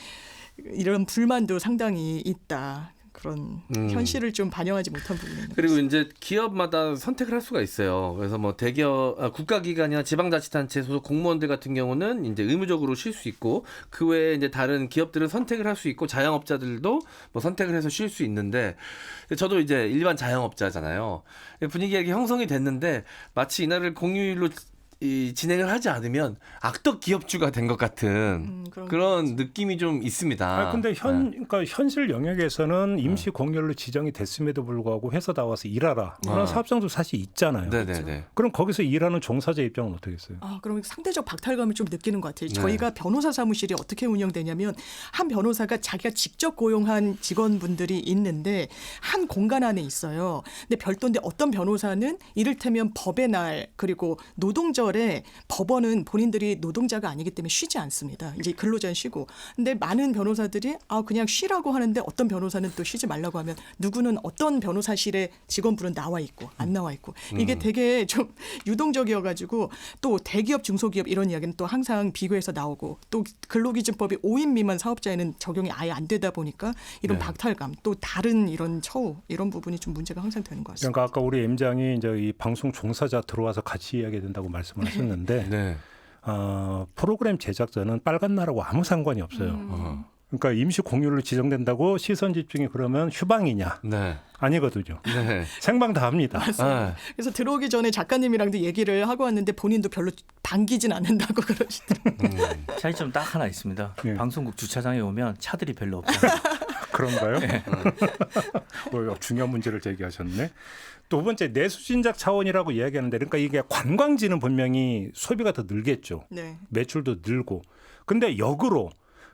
이런 불만도 상당히 있다. 그런 현실을 좀 반영하지 못한 부분이 있는 그리고 거죠. 이제 기업마다 선택을 할 수가 있어요. 그래서 뭐 대기업, 국가기관이나 지방자치단체 소속 공무원들 같은 경우는 이제 의무적으로 쉴 수 있고 그 외에 이제 다른 기업들은 선택을 할 수 있고 자영업자들도 뭐 선택을 해서 쉴 수 있는데 저도 이제 일반 자영업자잖아요. 분위기가 이렇게 형성이 됐는데 마치 이날을 공휴일로 진행을 하지 않으면 악덕 기업주가 된 것 같은 그런 느낌이 좀 있습니다. 근데 그러니까 현실 영역에서는 임시 공휴일로 지정이 됐음에도 불구하고 회사 나와서 일하라 그런 사업장도 사실 있잖아요. 네네네. 그럼 거기서 일하는 종사자 입장은 어떻게 했어요? 그럼 상대적 박탈감을 좀 느끼는 것 같아요. 저희가 변호사 사무실이 어떻게 운영되냐면 한 변호사가 자기가 직접 고용한 직원분들이 있는데 한 공간 안에 있어요. 근데 별도인데 어떤 변호사는 이를테면 법의 날 그리고 노동절에 법원은 본인들이 노동자가 아니기 때문에 쉬지 않습니다. 이제 근로자는 쉬고. 근데 많은 변호사들이 그냥 쉬라고 하는데 어떤 변호사는 또 쉬지 말라고 하면 누구는 어떤 변호사실에 직원분은 나와 있고 안 나와 있고. 이게 되게 좀 유동적이어가지고 또 대기업 중소기업 이런 이야기는 또 항상 비교해서 나오고 또 근로기준법이 5인 미만 사업자에는 적용이 아예 안 되다 보니까 이런 박탈감 또 다른 이런 처우 이런 부분이 좀 문제가 항상 되는 것 같습니다. 그러니까 아까 우리 M장이 이제 이 방송 종사자 들어와서 같이 이야기해야 된다고 말씀을 하셨는데 프로그램 제작자는 빨간 날하고 아무 상관이 없어요. 그러니까 임시 공휴일로 지정된다고 시선 집중이 그러면 휴방이냐? 아니거든요. 생방 다 합니다. 맞습니다. 그래서 들어오기 전에 작가님이랑도 얘기를 하고 왔는데 본인도 별로 반기진 않는다고 그러시더라고요. 차이점 딱 하나 있습니다. 방송국 주차장에 오면 차들이 별로 없어요. 그런가요? 중요한 문제를 제기하셨네. 두 번째 내수진작 차원이라고 이야기하는데 그러니까 이게 관광지는 분명히 소비가 더 늘겠죠. 매출도 늘고. 근데 역으로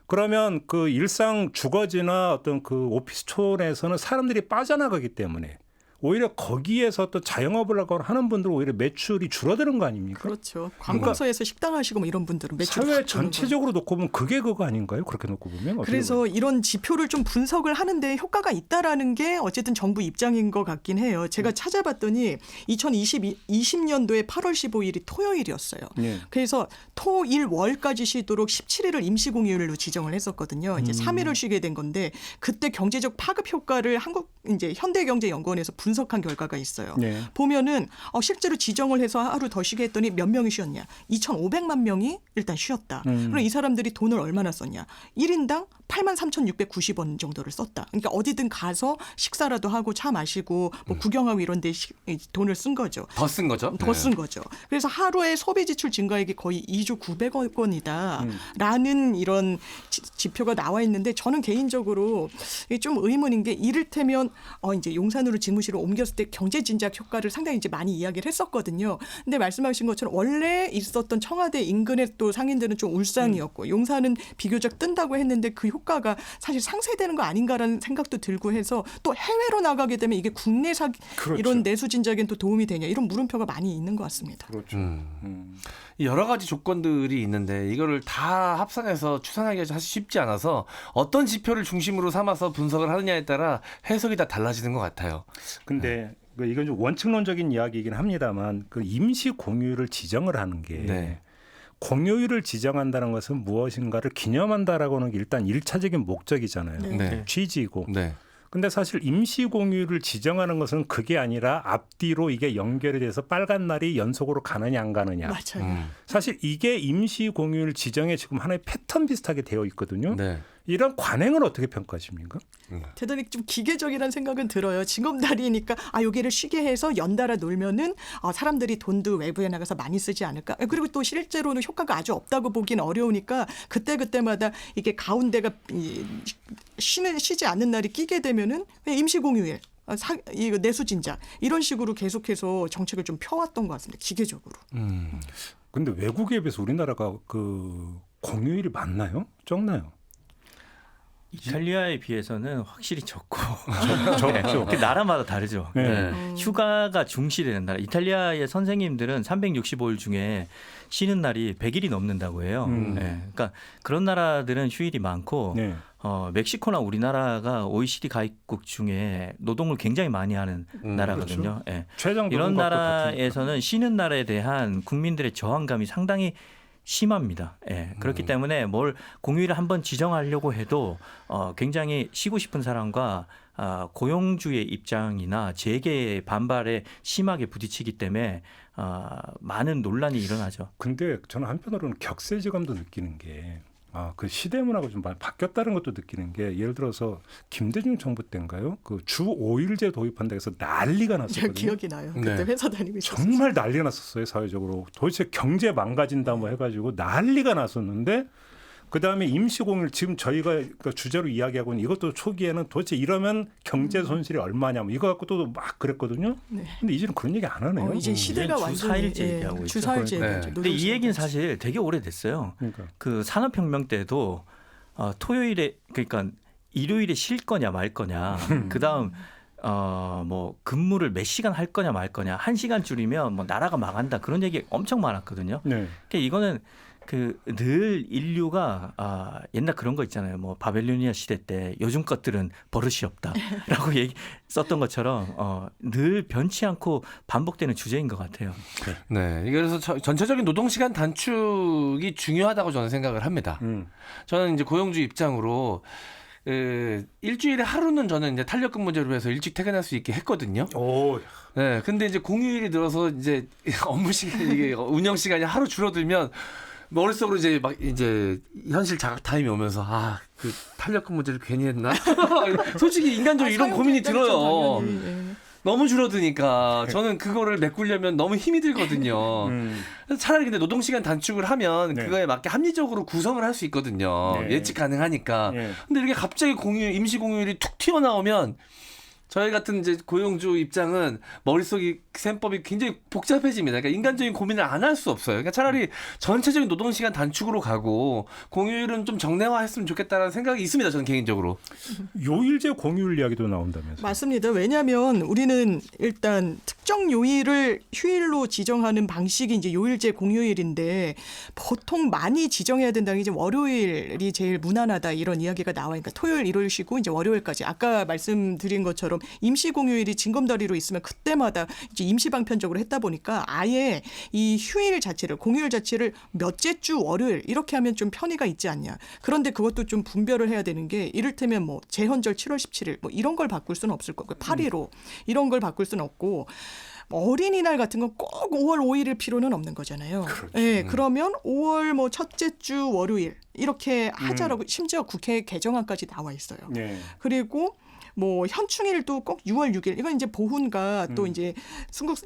그러면 그 일상 주거지나 어떤 그 오피스촌에서는 사람들이 빠져나가기 때문에 오히려 거기에서 또 자영업을 하는 분들은 오히려 매출이 줄어드는 거 아닙니까? 그렇죠. 관공서에서 식당 하시고 뭐 이런 분들은 매출 사회 전체적으로 놓고 보면 그게 그거 아닌가요? 그렇게 놓고 보면. 그래서 이런 지표를 좀 분석을 하는데 효과가 있다라는 게 어쨌든 정부 입장인 것 같긴 해요. 제가 찾아봤더니 2020년도에 8월 15일이 토요일이었어요. 그래서 토일월까지 쉬도록 17일을 임시공휴일로 지정을 했었거든요. 이제 3일을 쉬게 된 건데 그때 경제적 파급 효과를 이제 현대경제연구원에서 분석한 결과가 있어요. 보면은 실제로 지정을 해서 하루 더 쉬게 했더니 몇 명이 쉬었냐? 2,500만 명이 일단 쉬었다. 그럼 이 사람들이 돈을 얼마나 썼냐? 1인당 83,690원 정도를 썼다. 그러니까 어디든 가서 식사라도 하고 차 마시고 뭐 구경하고 이런 데 돈을 쓴 거죠. 더 쓴 거죠? 더 쓴 거죠. 그래서 하루에 소비 지출 증가액이 거의 2조 900억 원이다라는 이런 지표가 나와 있는데 저는 개인적으로 좀 의문인 게 이를테면 이제 용산으로 집무실을 옮겼을 때 경제 진작 효과를 상당히 이제 많이 이야기를 했었거든요. 근데 말씀하신 것처럼 원래 있었던 청와대 인근의 또 상인들은 좀 울상이었고 용산은 비교적 뜬다고 했는데 그 효과가 사실 상쇄되는 거 아닌가라는 생각도 들고 해서 또 해외로 나가게 되면 이게 국내 이런 내수 진작엔 또 도움이 되냐 이런 물음표가 많이 있는 것 같습니다. 그렇죠. 여러 가지 조건들이 있는데 이거를 다 합산해서 추산하기가 사실 쉽지 않아서 어떤 지표를 중심으로 삼아서 분석을 하느냐에 따라 해석이 다 달라지는 것 같아요. 근데 이건 좀 원칙론적인 이야기이긴 합니다만 그 임시 공휴일을 지정을 하는 게 공휴일을 지정한다는 것은 무엇인가를 기념한다라고 하는 게 일단 1차적인 목적이잖아요. 취지이고. 근데 사실 임시 공휴일을 지정하는 것은 그게 아니라 앞뒤로 이게 연결이 돼서 빨간 날이 연속으로 가느냐 안 가느냐. 맞아요. 사실 이게 임시 공휴일 지정에 지금 하나의 패턴 비슷하게 되어 있거든요. 이런 관행을 어떻게 평가하십니까? 대단히 좀 기계적이라는 생각은 들어요. 징검다리니까 여기를 쉬게 해서 연달아 놀면은 사람들이 돈도 외부에 나가서 많이 쓰지 않을까. 그리고 또 실제로는 효과가 아주 없다고 보기는 어려우니까 그때마다 이게 가운데가 쉬지 않는 날이 끼게 되면은 임시공휴일. 이거 내수진작 이런 식으로 계속해서 정책을 좀 펴왔던 것 같습니다. 기계적으로. 근데 외국에 비해서 우리나라가 그 공휴일이 많나요? 적나요? 이탈리아에 비해서는 확실히 적고 적죠. 그 나라마다 다르죠. 네. 네. 휴가가 중시되는 나라. 이탈리아의 선생님들은 365일 중에 쉬는 날이 100일이 넘는다고 해요. 네. 그러니까 그런 나라들은 휴일이 많고 네. 멕시코나 우리나라가 OECD 가입국 중에 노동을 굉장히 많이 하는 나라거든요. 그렇죠. 네. 최장 이런 노동법도 나라에서는 쉬는 날에 대한 국민들의 저항감이 상당히 심합니다. 예. 그렇기 때문에 뭘 공휴일을 한번 지정하려고 해도 굉장히 쉬고 싶은 사람과 고용주의 입장이나 재계의 반발에 심하게 부딪히기 때문에 많은 논란이 일어나죠. 근데 저는 한편으로는 격세지감도 느끼는 게 그 시대 문화가 좀 많이 바뀌었다는 것도 느끼는 게 예를 들어서 김대중 정부 때인가요? 그 주 5일제 도입한다 해서 난리가 났었거든요. 기억이 나요. 그때 네. 회사 다니고 있었어요. 정말 난리가 났었어요. 사회적으로. 도대체 경제 망가진다 뭐 해가지고 난리가 났었는데 그다음에 임시공휴일 지금 저희가 그 주제로 이야기하고 있는 이것도 초기에는 도대체 이러면 경제 손실이 얼마냐 뭐 이거 갖고도 막 그랬거든요. 네. 근데 이제는 그런 얘기 안 하네요. 이제 시대가 주 완전히 4일제 얘기하고 있죠. 주 4일제 네. 얘기죠. 근데 이 얘기는 사실 되게 오래됐어요. 그러니까. 그 산업혁명 때도 토요일에 그러니까 일요일에 쉴 거냐 말 거냐. 그다음 뭐 근무를 몇 시간 할 거냐 말 거냐. 1시간 줄이면 뭐 나라가 망한다. 그런 얘기 엄청 많았거든요. 네. 그러니까 이거는 그 늘 인류가 옛날 그런 거 있잖아요. 뭐 바벨로니아 시대 때 요즘 것들은 버릇이 없다라고 얘기 썼던 것처럼 늘 변치 않고 반복되는 주제인 것 같아요. 네, 이게 그래서 전체적인 노동 시간 단축이 중요하다고 저는 생각을 합니다. 저는 이제 고용주 입장으로 일주일에 하루는 저는 이제 탄력 근무제로 해서 일찍 퇴근할 수 있게 했거든요. 오. 네, 근데 이제 공휴일이 들어서 이제 업무 시간 이게 운영 시간이 하루 줄어들면 머릿속으로 이제 막 이제 현실 자각 타임이 오면서 그 탄력 근무제를 괜히 했나? 솔직히 인간적으로 이런 고민이 들어요. 당연히, 너무 줄어드니까 저는 그거를 메꾸려면 너무 힘이 들거든요. 그래서 차라리 근데 노동시간 단축을 하면 네. 그거에 맞게 합리적으로 구성을 할 수 있거든요. 네. 예측 가능하니까. 네. 근데 이렇게 갑자기 임시 공휴일이 툭 튀어나오면 저희 같은 이제 고용주 입장은 머릿속이 셈법이 굉장히 복잡해집니다. 그러니까 인간적인 고민을 안 할 수 없어요. 그러니까 차라리 전체적인 노동시간 단축으로 가고 공휴일은 좀 정례화했으면 좋겠다는 생각이 있습니다. 저는 개인적으로. 요일제 공휴일 이야기도 나온다면서요. 맞습니다. 왜냐하면 우리는 일단 특정 요일을 휴일로 지정하는 방식이 이제 요일제 공휴일인데 보통 많이 지정해야 된다는 게 이제 월요일이 제일 무난하다 이런 이야기가 나와요. 그러니까 토요일, 일요일 쉬고 이제 월요일까지 아까 말씀드린 것처럼 임시 공휴일이 징검다리로 있으면 그때마다 이제 임시 방편적으로 했다 보니까 아예 이 휴일 자체를 공휴일 자체를 몇째 주 월요일 이렇게 하면 좀 편의가 있지 않냐. 그런데 그것도 좀 분별을 해야 되는 게 이를테면 뭐 제헌절 7월 17일 뭐 이런 걸 바꿀 수는 없을 거고 8.15 이런 걸 바꿀 수는 없고 어린이날 같은 건 꼭 5월 5일일 필요는 없는 거잖아요. 그렇죠. 네, 그러면 5월 뭐 첫째 주 월요일 이렇게 하자라고 심지어 국회 개정안까지 나와 있어요. 네. 그리고 뭐 현충일도 꼭 6월 6일 이건 이제 보훈과 또 이제 순국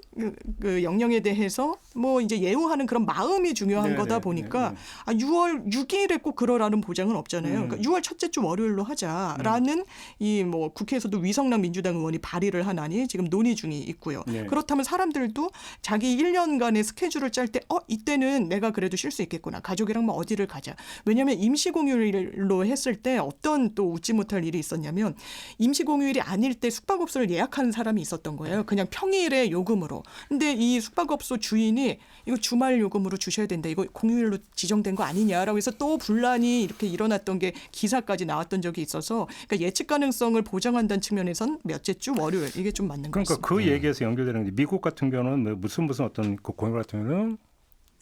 그 영령에 대해서 뭐 이제 예우하는 그런 마음이 중요한 네네, 거다 보니까 6월 6일에 꼭 그러라는 보장은 없잖아요. 그러니까 6월 첫째 주 월요일로 하자라는 이 뭐 국회에서도 위성락 민주당 의원이 발의를 하나니 지금 논의 중이 있고요. 네. 그렇다면 사람들도 자기 1년간의 스케줄을 짤 때 이때는 내가 그래도 쉴 수 있겠구나. 가족이랑 뭐 어디를 가자. 왜냐하면 임시공휴일로 했을 때 어떤 또 웃지 못할 일이 있었냐면 임시공휴일이 아닐 때 숙박업소를 예약하는 사람이 있었던 거예요. 그냥 평일에 요금으로. 근데 이 숙박업소 주인이 이거 주말 요금으로 주셔야 된다. 이거 공휴일로 지정된 거 아니냐라고 해서 또 분란이 이렇게 일어났던 게 기사까지 나왔던 적이 있어서 그러니까 예측 가능성을 보장한다는 측면에선 몇째 주 월요일 이게 좀 맞는 것 같습니다. 그러니까 그 얘기에서 연결되는 게 미국 같은 경우는 무슨 어떤 그 공휴일 같은 경우는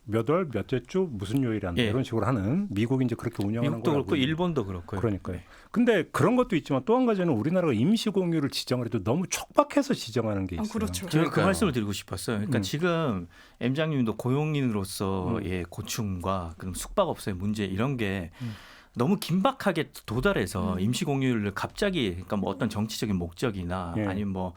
몇 월 몇째 주 무슨 요일에 한다 이런 식으로 하는 미국이 이제 그렇게 운영하는 미국도 거라고. 그렇고 일본도 그렇고요. 그러니까요. 근데 그런 것도 있지만 또 한 가지는 우리나라가 임시 공휴일을 지정을 해도 너무 촉박해서 지정하는 게 있어요. 그렇죠. 제가 그 말씀을 드리고 싶었어요. 그러니까 음. 지금 M장님도 고용인으로서의 고충과 그럼 숙박업소의 문제 이런 게 너무 긴박하게 도달해서 임시공휴일을 갑자기 그러니까 뭐 어떤 정치적인 목적이나 예. 아니면 뭐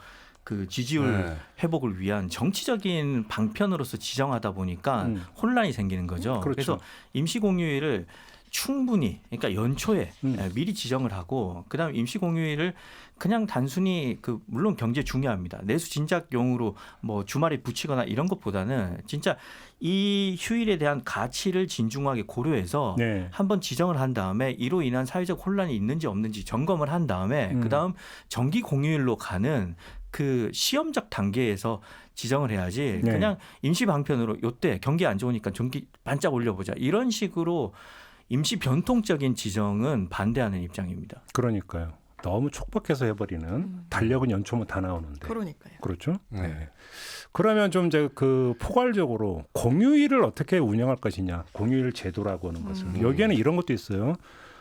그 지지율 회복을 위한 정치적인 방편으로서 지정하다 보니까 혼란이 생기는 거죠. 그렇죠. 그래서 임시공휴일을 충분히 그러니까 연초에 미리 지정을 하고 그다음 임시 공휴일을 그냥 단순히 물론 경제 중요합니다. 내수 진작용으로 뭐 주말에 붙이거나 이런 것보다는 진짜 이 휴일에 대한 가치를 진중하게 고려해서 네. 한번 지정을 한 다음에 이로 인한 사회적 혼란이 있는지 없는지 점검을 한 다음에 그다음 정기 공휴일로 가는 그 시험적 단계에서 지정을 해야지 네. 그냥 임시 방편으로 요때 경기 안 좋으니까 전기 반짝 올려보자 이런 식으로 임시 변통적인 지정은 반대하는 입장입니다. 그러니까요. 너무 촉박해서 해버리는 달력은 연초면 다 나오는데. 그러니까요. 그렇죠. 네. 그러면 좀 이제 포괄적으로 공휴일을 어떻게 운영할 것이냐. 공휴일 제도라고 하는 것을. 여기에는 이런 것도 있어요.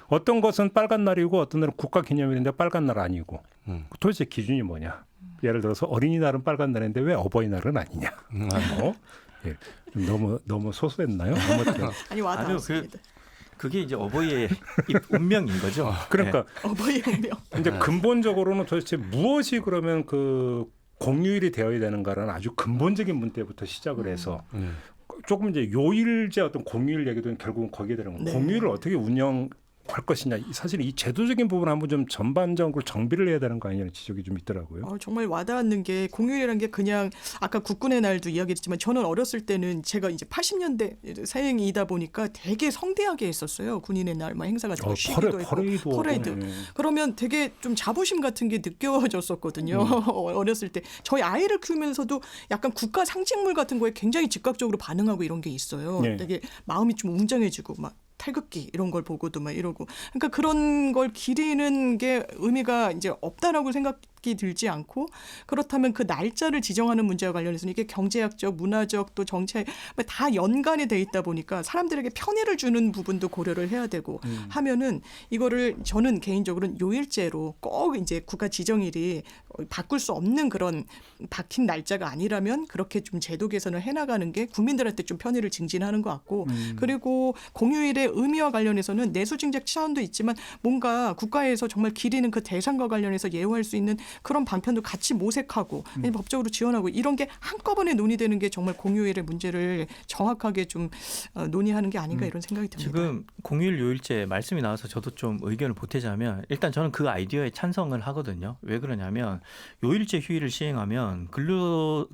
어떤 것은 빨간 날이고 어떤 날은 국가기념일인데 빨간 날 아니고. 도대체 기준이 뭐냐. 예를 들어서 어린이날은 빨간 날인데 왜 어버이날은 아니냐. 예. 좀 너무 소소했나요? 아니 와닿았습니다. 그게 이제 어버이의 운명인 거죠. 그러니까 네. 어버이의 운명. 근데 근본적으로는 도대체 무엇이 그러면 공휴일이 되어야 되는가라는 아주 근본적인 문제부터 시작을 해서 조금 이제 요일제 어떤 공휴일 얘기도 결국은 거기에 되는 거예요. 네. 공휴일을 어떻게 운영할 것이냐. 사실 이 제도적인 부분 한번 좀 전반적으로 정비를 해야 되는 거 아니냐는 지적이 좀 있더라고요. 정말 와닿는 게 공휴일이라는 게 그냥 아까 국군의 날도 이야기했지만 저는 어렸을 때는 제가 이제 80년대 사행이다 보니까 되게 성대하게 했었어요. 군인의 날 행사 같은 거 쉬기도 했고 퍼레이드. 그러면 되게 좀 자부심 같은 게 느껴졌었거든요. 어렸을 때 저희 아이를 키우면서도 약간 국가 상징물 같은 거에 굉장히 즉각적으로 반응하고 이런 게 있어요. 네. 되게 마음이 좀 웅장해지고 막 태극기 이런 걸 보고도 막 이러고 그러니까 그런 걸 기리는 게 의미가 이제 없다라고 생각이 들지 않고 그렇다면 그 날짜를 지정하는 문제와 관련해서는 이게 경제학적, 문화적 또 정책 다 연관이 돼 있다 보니까 사람들에게 편의를 주는 부분도 고려를 해야 되고 하면은 이거를 저는 개인적으로는 요일제로 꼭 이제 국가 지정일이 바꿀 수 없는 그런 박힌 날짜가 아니라면 그렇게 좀 제도 개선을 해나가는 게 국민들한테 좀 편의를 증진하는 것 같고 그리고 공휴일의 의미와 관련해서는 내수징적 차원도 있지만 뭔가 국가에서 정말 기리는 그 대상과 관련해서 예우할 수 있는 그런 방편도 같이 모색하고 법적으로 지원하고 이런 게 한꺼번에 논의되는 게 정말 공휴일의 문제를 정확하게 좀 논의하는 게 아닌가 이런 생각이 듭니다. 지금 공휴일 요일제 말씀이 나와서 저도 좀 의견을 보태자면 일단 저는 그 아이디어에 찬성을 하거든요. 왜 그러냐면 요일제 휴일을 시행하면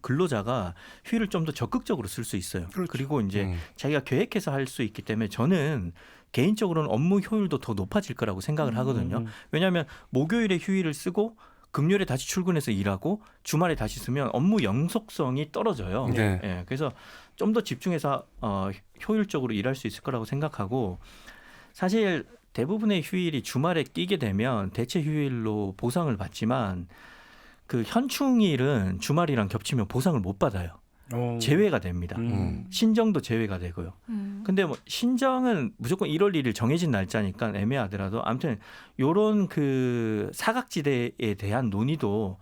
근로자가 휴일을 좀 더 적극적으로 쓸 수 있어요. 그렇죠. 그리고 이제 자기가 계획해서 할 수 있기 때문에 저는 개인적으로는 업무 효율도 더 높아질 거라고 생각을 하거든요. 왜냐하면 목요일에 휴일을 쓰고 금요일에 다시 출근해서 일하고 주말에 다시 쓰면 업무 영속성이 떨어져요. 네. 예, 그래서 좀 더 집중해서 효율적으로 일할 수 있을 거라고 생각하고 사실 대부분의 휴일이 주말에 끼게 되면 대체 휴일로 보상을 받지만 그 현충일은 주말이랑 겹치면 보상을 못 받아요. 제외가 됩니다. 신정도 제외가 되고요. 근데 뭐 신정은 무조건 1월 1일 정해진 날짜니까 애매하더라도 아무튼 요런 그 사각지대에 대한 논의도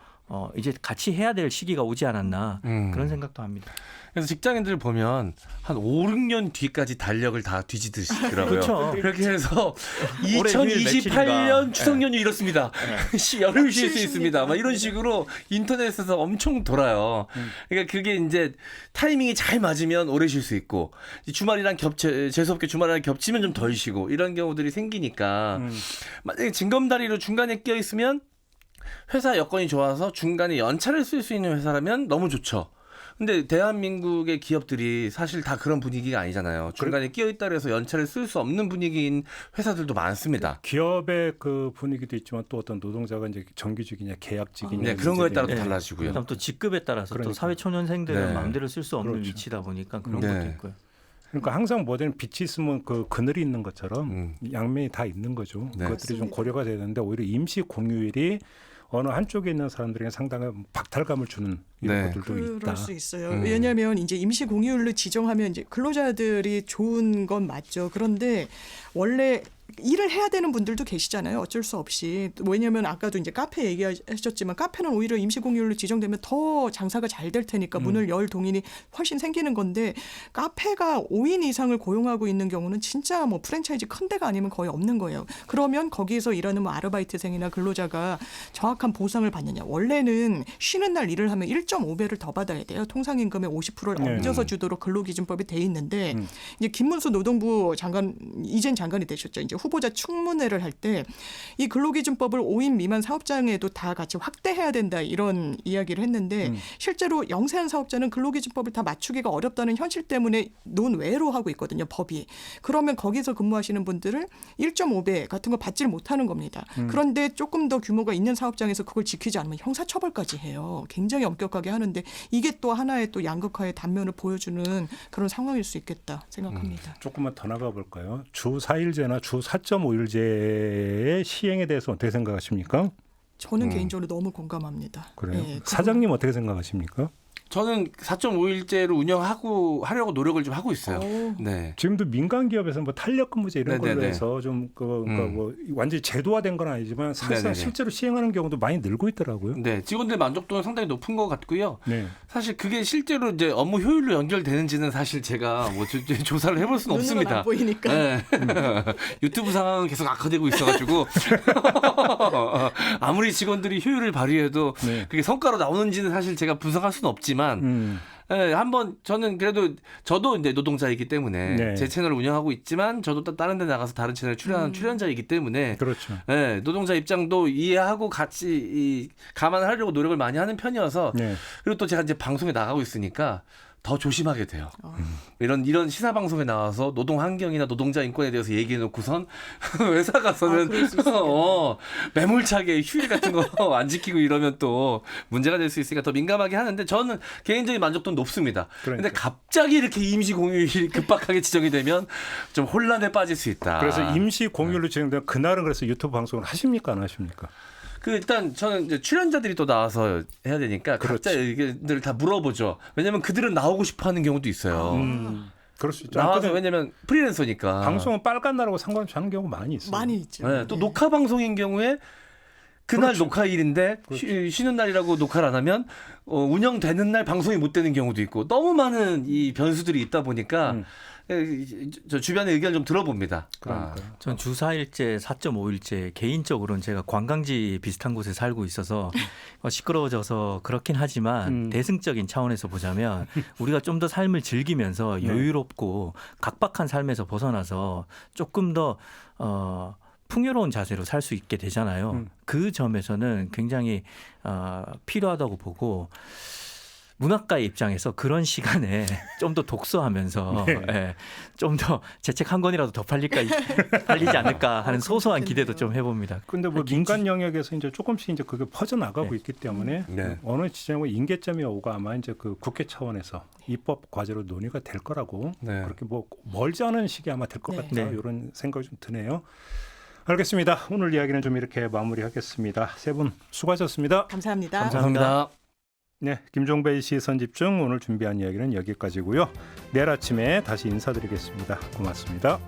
이제 같이 해야 될 시기가 오지 않았나 그런 생각도 합니다. 그래서 직장인들 보면 한 5, 6년 뒤까지 달력을 다 뒤지듯이더라고요. 그렇죠. 그렇게 해서 올해 휴일 2028년 추석 연휴 이렇습니다. 열흘 쉴 수 있습니다. 막 이런 식으로 인터넷에서 엄청 돌아요. 그러니까 그게 이제 타이밍이 잘 맞으면 오래 쉴 수 있고 주말이랑 재수없게 주말이랑 겹치면 좀 덜 쉬고 이런 경우들이 생기니까 만약에 징검다리로 중간에 끼어 있으면 회사 여건이 좋아서 중간에 연차를 쓸 수 있는 회사라면 너무 좋죠. 근데 대한민국의 기업들이 사실 다 그런 분위기가 아니잖아요. 중간에 끼어있다 해서 연차를 쓸 수 없는 분위기인 회사들도 많습니다. 기업의 그 분위기도 있지만 또 어떤 노동자가 이제 정규직이냐 계약직이냐 네, 그런 거에 따라 또 달라지고요. 그다음 또 직급에 따라서 또 사회초년생들은 마음대로 쓸 수 없는 위치다 보니까 그런 것도 있고요. 그러니까 항상 뭐든 빛이 있으면 그 그늘이 있는 것처럼 양면이 다 있는 거죠. 그것들이 좀 고려가 돼야 되는데 오히려 임시 공휴일이 어느 한쪽에 있는 사람들에게 상당한 박탈감을 주는 이런 것들도 있다. 그럴 수 있어요. 왜냐하면 이제 임시 공휴일로 지정하면 이제 근로자들이 좋은 건 맞죠. 그런데 원래 일을 해야 되는 분들도 계시잖아요. 어쩔 수 없이. 왜냐하면 아까도 이제 카페 얘기하셨지만 카페는 오히려 임시공휴일로 지정되면 더 장사가 잘 될 테니까 문을 열 동인이 훨씬 생기는 건데 카페가 5인 이상을 고용하고 있는 경우는 진짜 뭐 프랜차이즈 큰 데가 아니면 거의 없는 거예요. 그러면 거기에서 일하는 뭐 아르바이트생이나 근로자가 정확한 보상을 받느냐. 원래는 쉬는 날 일을 하면 1.5배를 더 받아야 돼요. 통상임금의 50%를 얹어서 주도록 근로기준법이 돼 있는데 이제 김문수 노동부 장관 이젠 장관이 되셨죠. 이제 후보자 충문회를 할 때 이 근로기준법을 5인 미만 사업장에도 다 같이 확대해야 된다 이런 이야기를 했는데 실제로 영세한 사업자는 근로기준법을 다 맞추기가 어렵다는 현실 때문에 논외로 하고 있거든요. 법이. 그러면 거기서 근무하시는 분들을 1.5배 같은 거 받질 못하는 겁니다. 그런데 조금 더 규모가 있는 사업장에서 그걸 지키지 않으면 형사처벌까지 해요. 굉장히 엄격하게 하는데 이게 또 하나의 또 양극화의 단면을 보여주는 그런 상황일 수 있겠다 생각합니다. 조금만 더 나가 볼까요? 주 4일제나 주 4.5일제의 시행에 대해서 어떻게 생각하십니까? 저는 개인적으로 너무 공감합니다. 그래요? 네, 사장님 어떻게 생각하십니까? 저는 4.5일제로 하려고 노력을 좀 하고 있어요. 네. 지금도 민간 기업에서 뭐 탄력근무제 이런 걸로 네네네. 해서 좀 그러니까 뭐 완전히 제도화된 건 아니지만 사실상 네네네. 실제로 시행하는 경우도 많이 늘고 있더라고요. 네, 직원들 만족도는 상당히 높은 것 같고요. 네. 사실 그게 실제로 이제 업무 효율로 연결되는지는 사실 제가 뭐 조사를 해볼 수는 눈으로는 없습니다. 안 보이니까. 네. 유튜브 상황은 계속 악화되고 있어가지고 아무리 직원들이 효율을 발휘해도 네. 그게 성과로 나오는지는 사실 제가 분석할 수는 없지만. 네, 한번 저는 그래도 저도 이제 노동자이기 때문에 네. 제 채널을 운영하고 있지만 저도 다른 데 나가서 다른 채널 출연하는 출연자이기 때문에 그렇죠. 네, 노동자 입장도 이해하고 같이 감안하려고 노력을 많이 하는 편이어서 네. 그리고 또 제가 이제 방송에 나가고 있으니까 더 조심하게 돼요. 이런 시사 방송에 나와서 노동 환경이나 노동자 인권에 대해서 얘기해 놓고선 회사 가서는 매몰차게 휴일 같은 거 안 지키고 이러면 또 문제가 될 수 있으니까 더 민감하게 하는데 저는 개인적인 만족도는 높습니다. 그런데 갑자기 이렇게 임시 공휴일이 급박하게 지정이 되면 좀 혼란에 빠질 수 있다. 그래서 임시 공휴일로 지정되면 그날은 그래서 유튜브 방송을 하십니까 안 하십니까? 일단 저는 이제 출연자들이 또 나와서 해야 되니까 각자 의견들을 다 물어보죠. 왜냐하면 그들은 나오고 싶어하는 경우도 있어요. 그럴 수 있죠. 나와서 왜냐면 프리랜서니까. 방송은 빨간 날하고 상관없이 하는 경우 많이 있어요. 많이 있죠. 네, 또 녹화 방송인 경우에 그날 그렇죠. 녹화일인데 쉬는 날이라고 녹화를 안 하면 운영되는 날 방송이 못 되는 경우도 있고 너무 많은 이 변수들이 있다 보니까 저 주변의 의견을 좀 들어봅니다. 전 주 4일제, 4.5일제 개인적으로는 제가 관광지 비슷한 곳에 살고 있어서 시끄러워져서 그렇긴 하지만 대승적인 차원에서 보자면 우리가 좀 더 삶을 즐기면서 여유롭고 각박한 삶에서 벗어나서 조금 더 풍요로운 자세로 살 수 있게 되잖아요. 그 점에서는 굉장히 필요하다고 보고 문학가의 입장에서 그런 시간에 좀 더 독서하면서 좀 더 제 책 한 권이라도 더 팔리지 않을까 하는 소소한 기대도 좀 해봅니다. 그런데 뭐 민간 영역에서 이제 조금씩 이제 그게 퍼져 나가고 있기 때문에 어느 지점에 임계점이 오고 아마 이제 그 국회 차원에서 입법 과제로 논의가 될 거라고 그렇게 뭐 멀지 않은 시기 아마 될 것 같다 이런 생각이 좀 드네요. 알겠습니다. 오늘 이야기는 좀 이렇게 마무리하겠습니다. 세 분 수고하셨습니다. 감사합니다. 감사합니다. 네, 김종배의 시선집중 오늘 준비한 이야기는 여기까지고요. 내일 아침에 다시 인사드리겠습니다. 고맙습니다.